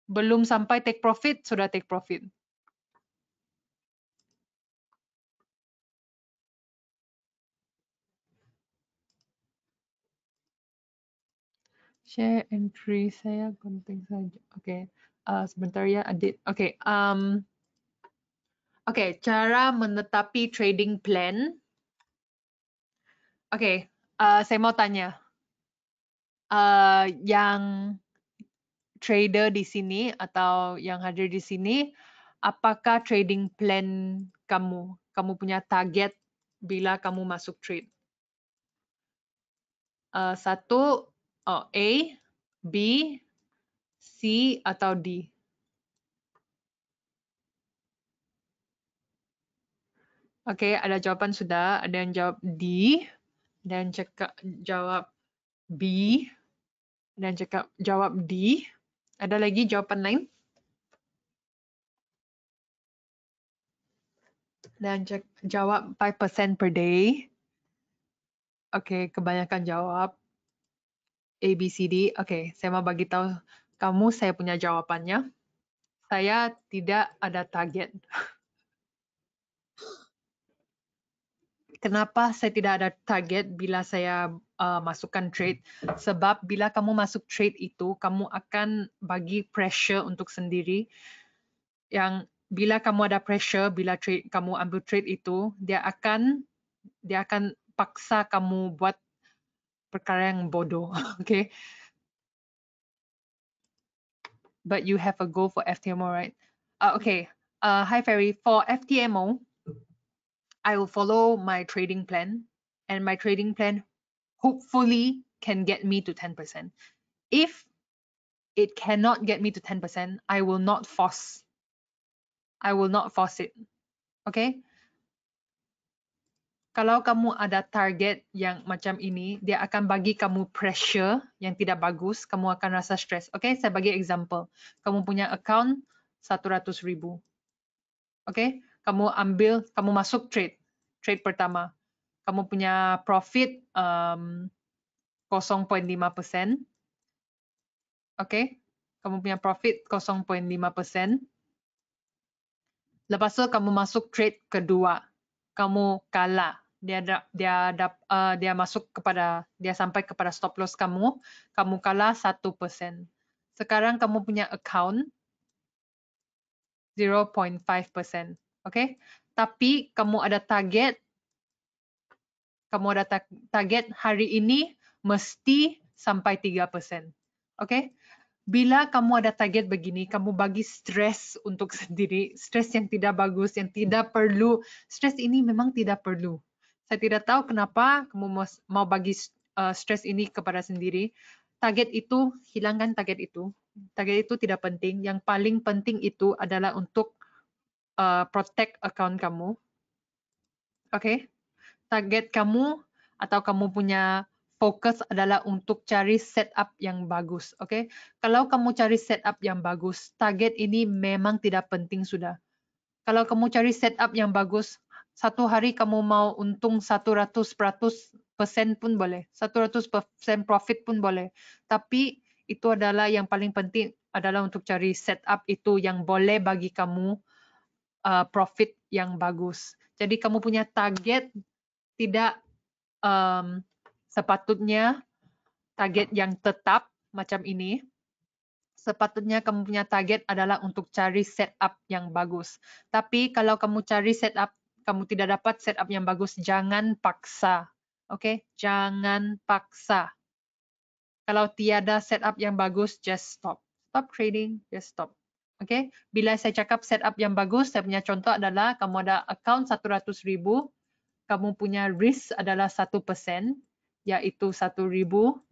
Belum sampai take profit, sudah take profit. Share entry saya penting saja. Okay. Sebentar ya, Adit. Okay. Okay, cara menetapi trading plan. Okay, saya mau tanya. Yang trader di sini atau yang hadir di sini, apakah trading plan kamu? Kamu punya target bila kamu masuk trade? 1, A, B, C, atau D? Oke, ada jawaban sudah. Ada yang jawab D, dan jawab B, dan jawab D. Ada lagi jawaban lain? Dan jawab 5% per day. Oke, kebanyakan jawab A, B, C, D. Oke, saya mau bagi tahu kamu saya punya jawabannya. Saya tidak ada target. Kenapa saya tidak ada target bila saya masukkan trade? Sebab bila kamu masuk trade itu, kamu akan bagi pressure untuk sendiri. Yang bila kamu ada pressure, bila kamu ambil trade itu, dia akan paksa kamu buat perkara yang bodoh. Okay? But you have a goal for FTMO, right? Okay. Hi, Ferry. For FTMO, I will follow my trading plan, and my trading plan hopefully can get me to 10%. If it cannot get me to 10%, I will not force. I will not force it. Okay? Kalau kamu ada target yang macam ini, dia akan bagi kamu pressure yang tidak bagus, kamu akan rasa stress. Okay, saya bagi example. Kamu punya account 100,000. Okay, kamu masuk trade pertama. Kamu punya profit 0.5%. Okay, kamu punya profit 0.5%. Lepas tu kamu masuk trade kedua, kamu kalah. Dia masuk kepada, dia sampai kepada stop loss kamu kalah 1%. Sekarang kamu punya account 0.5%. Okay? Tapi kamu ada target, hari ini mesti sampai 3%. Okay? Bila kamu ada target begini, kamu bagi stres untuk sendiri, stres yang tidak bagus, yang tidak perlu. Stres ini memang tidak perlu. Saya tidak tahu kenapa kamu mau bagi stres ini kepada sendiri. Target itu, hilangkan target itu. Target itu tidak penting. Yang paling penting itu adalah untuk protect account kamu. Okay? Target kamu atau kamu punya fokus adalah untuk cari setup yang bagus. Okay? Kalau kamu cari setup yang bagus, target ini memang tidak penting sudah. Kalau kamu cari setup yang bagus, satu hari kamu mau untung 100% pun boleh. 100% profit pun boleh. Tapi itu adalah yang paling penting adalah untuk cari setup itu yang boleh bagi kamu profit yang bagus. Jadi kamu punya target tidak sepatutnya target yang tetap macam ini. Sepatutnya kamu punya target adalah untuk cari setup yang bagus. Tapi kalau kamu cari setup, kamu tidak dapat setup yang bagus, jangan paksa. Okay? Jangan paksa. Kalau tiada setup yang bagus, just stop. Stop trading, just stop. Okay? Bila saya cakap setup yang bagus, saya punya contoh adalah kamu ada account 100,000, kamu punya risk adalah 1%, yaitu $1,000.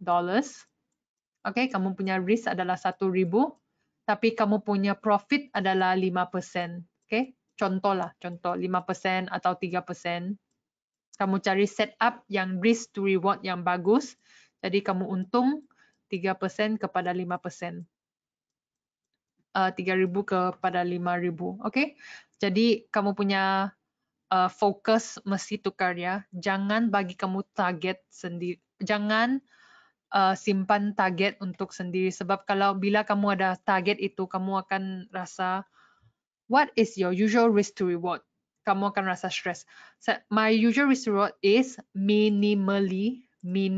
Okay, kamu punya risk adalah 1,000, tapi kamu punya profit adalah 5%. Okay, contoh 5% atau 3%. Kamu cari setup yang risk to reward yang bagus, jadi kamu untung 3% kepada 5%. 3,000 kepada 5,000. Okay, jadi kamu punya fokus mesti tukar ya. Jangan bagi kamu target sendiri. Jangan simpan target untuk sendiri. Sebab bila kamu ada target itu, kamu akan rasa, what is your usual risk to reward? Kamu akan rasa stress. So, my usual risk to reward is minimally 1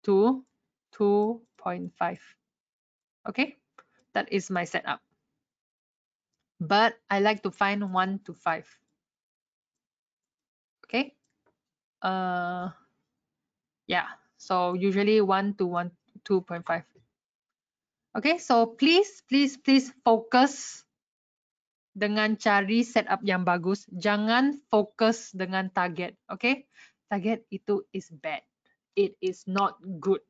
to 2.5. Okay, that is my setup. But I like to find 1 to 5. Okay. Yeah. So usually 1 to 2.5. Okay. So please focus dengan cari setup yang bagus. Jangan fokus dengan target. Okay. Target itu is bad. It is not good.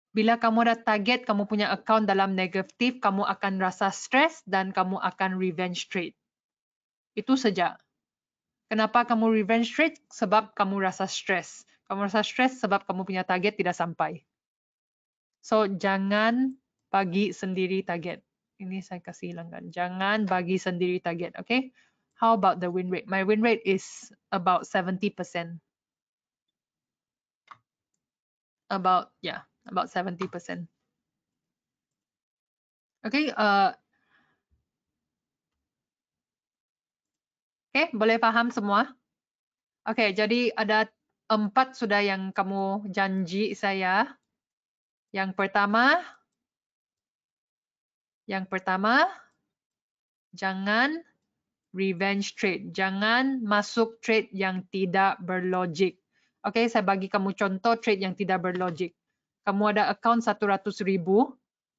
Bila kamu ada target, kamu punya account dalam negatif, kamu akan rasa stres dan kamu akan revenge trade. Itu saja. Kenapa kamu revenge trade? Sebab kamu rasa stres. Kamu rasa stres sebab kamu punya target tidak sampai. So, jangan bagi sendiri target. Ini saya kasih hilangkan. Jangan bagi sendiri target, okay? How about the win rate? My win rate is about 70%. About 70%. Okay, okay, boleh paham semua? Okay, jadi ada 4 sudah yang kamu janji saya. Yang pertama, jangan revenge trade. Jangan masuk trade yang tidak berlogik. Okay, saya bagi kamu contoh trade yang tidak berlogik. Kamu ada account 100,000,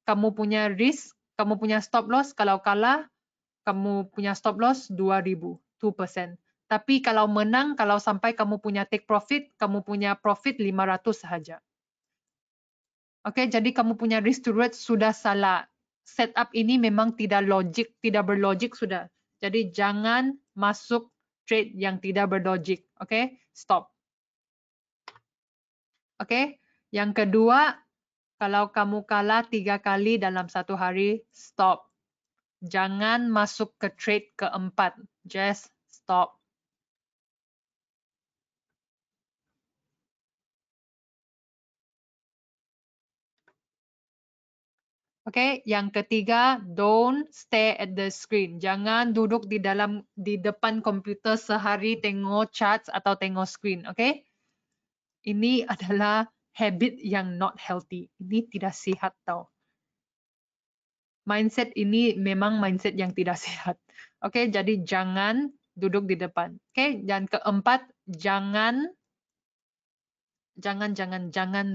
kamu punya risk, kamu punya stop loss, kalau kalah, kamu punya stop loss 2,000, 2%. Tapi kalau menang, kalau sampai kamu punya take profit, kamu punya profit 500 sahaja. Okay, jadi kamu punya risk to reward sudah salah. Setup ini memang tidak logik, tidak berlogik sudah. Jadi jangan masuk trade yang tidak berlogik. Okay, stop. Okay, yang kedua, kalau kamu kalah 3 kali dalam 1 hari, stop. Jangan masuk ke trade keempat. Just stop. Okay, yang ketiga, don't stay at the screen. Jangan duduk di depan komputer sehari tengok charts atau tengok screen. Okay, ini adalah habit yang not healthy. Ini tidak sehat tau. Mindset ini memang mindset yang tidak sehat. Okay, jadi jangan duduk di depan. Okay, dan keempat, jangan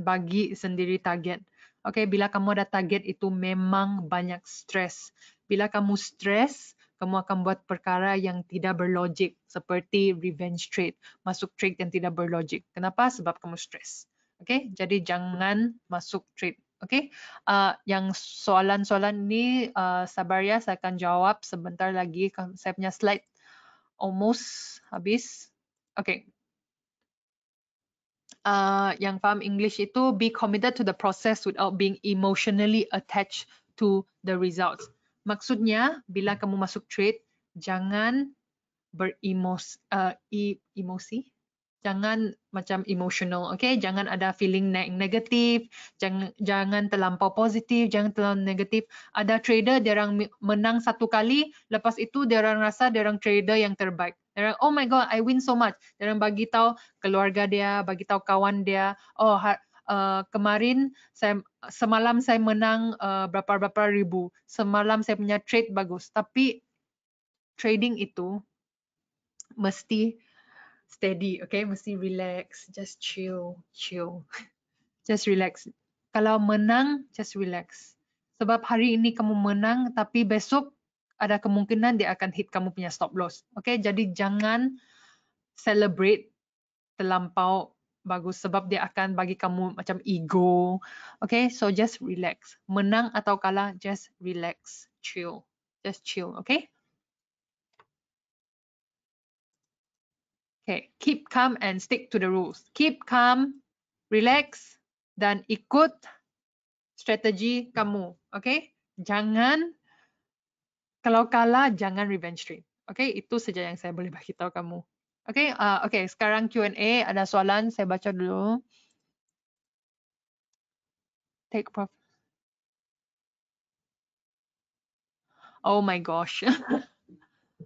bagi sendiri target. Okay, bila kamu ada target itu memang banyak stres. Bila kamu stres, kamu akan buat perkara yang tidak berlogik seperti revenge trade, masuk trade yang tidak berlogik. Kenapa? Sebab kamu stres. Okay, jadi jangan masuk trade. Okay, yang soalan-soalan ini sabar ya, saya akan jawab sebentar lagi. Saya punya slide almost habis. Okay. Yang paham English itu be committed to the process without being emotionally attached to the results. Maksudnya bila kamu masuk trade, jangan emosi, jangan macam emotional, okay? Jangan ada feeling negatif, jangan terlampau positif, jangan terlalu negatif. Ada trader dia orang menang 1 kali, lepas itu dia orang rasa dia orang trader yang terbaik. Dia orang, oh my god, I win so much. Dia orang bagi tahu keluarga dia, bagi tahu kawan dia, oh kemarin semalam saya menang berapa ribu. Semalam saya punya trade bagus. Tapi trading itu mesti steady, okay? Mesti relax, just chill. Just relax. Kalau menang, just relax. Sebab hari ini kamu menang, tapi besok ada kemungkinan dia akan hit kamu punya stop loss. Okay? Jadi jangan celebrate terlampau bagus sebab dia akan bagi kamu macam ego. Okay? So just relax. Menang atau kalah, just relax, chill. Just chill, okay? Okay, keep calm and stick to the rules. Keep calm, relax, dan ikut strategi kamu. Okay? Jangan, kalau kalah, jangan revenge trade. Okay? Itu saja yang saya boleh bagi tahu kamu. Okay? Okay, sekarang Q&A. Ada soalan, saya baca dulu. Take profit. Oh my gosh.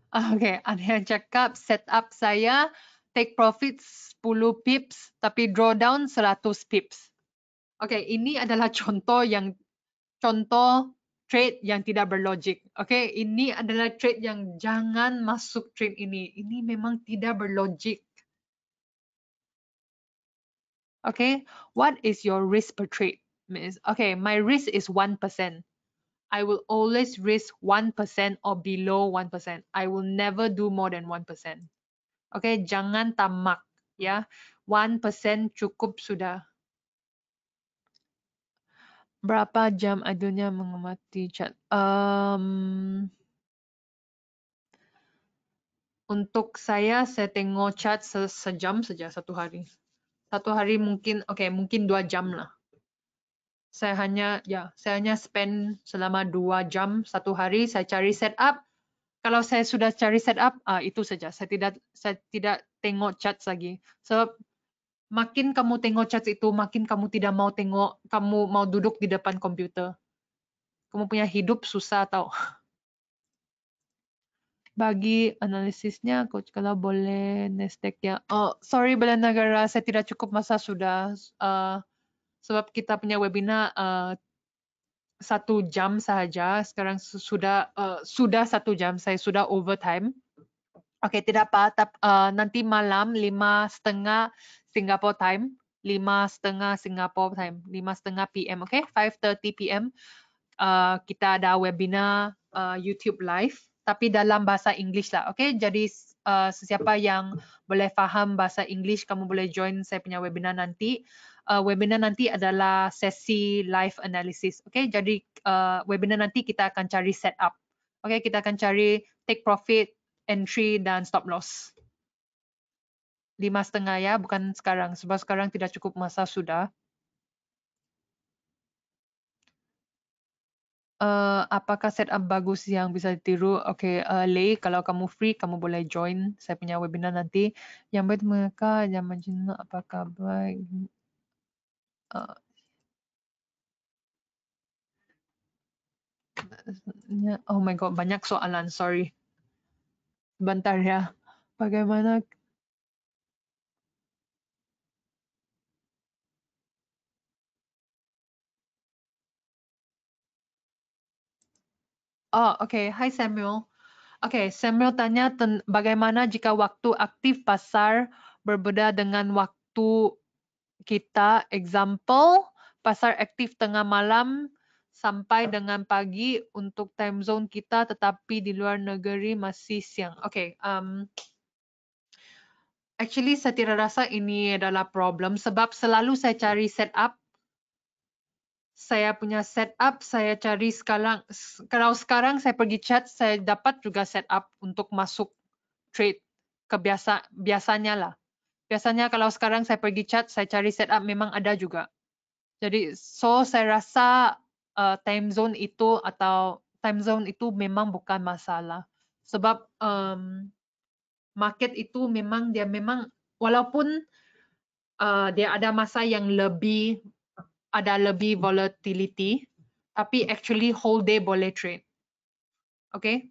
Okay, ada yang cakap setup saya take profit 10 pips tapi drawdown 100 pips. Okay, ini adalah contoh trade yang tidak berlogik. Okay, ini adalah trade yang jangan masuk trade ini. Ini memang tidak berlogik. Okay, what is your risk per trade? Okay, my risk is 1%. I will always risk 1% or below 1%. I will never do more than 1%. Okay, jangan tamak ya. 1% cukup sudah. Berapa jam idulnya mengamati chat? Untuk saya tengok chat sejam saja 1 hari. 1 hari mungkin, okay, mungkin 2 jam lah. Saya hanya spend selama 2 jam satu hari, saya cari setup. Kalau saya sudah cari setup, itu saja. Saya tidak tengok chat lagi. Sebab makin kamu tengok chat itu, makin kamu tidak mau tengok, kamu mau duduk di depan komputer. Kamu punya hidup susah tau. Bagi analisisnya, coach kalau boleh Nasdaq ya. Oh, sorry Bela Negara, saya tidak cukup masa sudah. Sebab kita punya webinar 1 jam saja. Sekarang sudah 1 jam. Saya sudah overtime. Oke, tidak apa. Nanti malam 5:30 Singapore time. 5:30 Singapore time. 5:30 PM. Oke, 5:30 PM. Kita ada webinar YouTube live. Tapi dalam bahasa English lah. Oke, jadi sesiapa yang boleh faham bahasa English, kamu boleh join saya punya webinar nanti. Webinar nanti adalah sesi live analysis. Oke, jadi webinar nanti kita akan cari setup. Oke, kita akan cari take profit, entry, dan stop loss. 5:30 ya, bukan sekarang. Sebab sekarang tidak cukup masa sudah. Apakah setup bagus yang bisa ditiru? Oke, Lei, kalau kamu free, kamu boleh join saya punya webinar nanti. Yang baik mereka, yang macam apakah baik? Oh my god, banyak soalan, sorry. Bentar ya. Bagaimana? Oh, oke. Hai Samuel. Oke, Samuel tanya bagaimana jika waktu aktif pasar berbeda dengan waktu kita, example, pasar aktif tengah malam sampai dengan pagi untuk time zone kita, tetapi di luar negeri masih siang. Oke, actually saya tidak rasa ini adalah problem sebab selalu saya cari setup. Saya punya setup, saya cari sekarang. Kalau sekarang saya pergi chat, saya dapat juga setup untuk masuk trade. Biasanya lah. Biasanya kalau sekarang saya pergi chat, saya cari setup memang ada juga. Jadi, saya rasa time zone itu memang bukan masalah. Sebab market itu memang walaupun dia ada masa yang ada lebih volatility, tapi actually whole day boleh trade. Okay?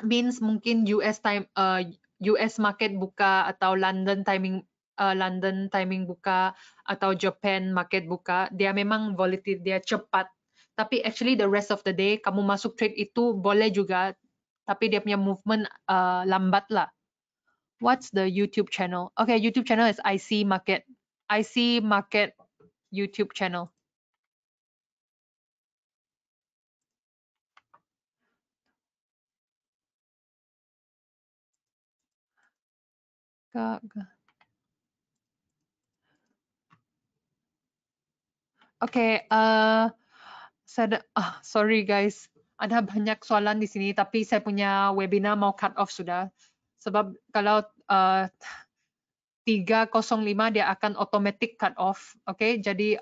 Means mungkin US market buka atau London timing buka atau Japan market buka, dia memang volatile, dia cepat. Tapi actually the rest of the day kamu masuk trade itu boleh juga, tapi dia punya movement lambat lah. What's the YouTube channel? Okay, YouTube channel is IC Market. IC Market YouTube channel. Oke, sorry guys, ada banyak soalan di sini, tapi saya punya webinar mau cut off sudah. Sebab kalau 3:05 dia akan automatic cut off. Oke, jadi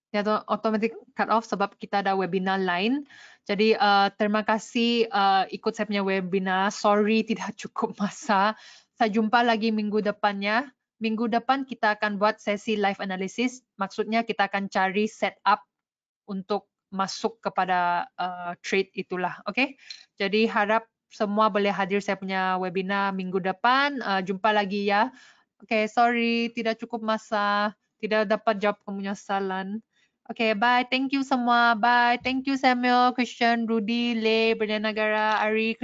dia automatic cut off sebab kita ada webinar lain. Jadi terima kasih ikut saya punya webinar. Sorry tidak cukup masa. Saya jumpa lagi minggu depannya. Minggu depan kita akan buat sesi live analysis. Maksudnya kita akan cari setup untuk masuk kepada trade itulah. Oke. Jadi harap semua boleh hadir saya punya webinar minggu depan. Jumpa lagi ya. Oke, sorry tidak cukup masa. Tidak dapat jawab kemenyesalan. Oke, bye. Thank you semua. Bye. Thank you Samuel, Christian, Rudy, Lei, Berlianagara, Ari,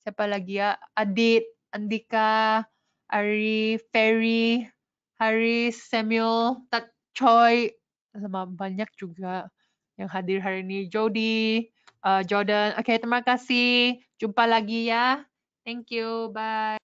siapa lagi ya? Adit, Andika, Ari, Ferry, Haris, Samuel, Tat Choi, sama banyak juga yang hadir hari ini. Jody, Jordan. Oke, terima kasih. Jumpa lagi ya. Thank you. Bye.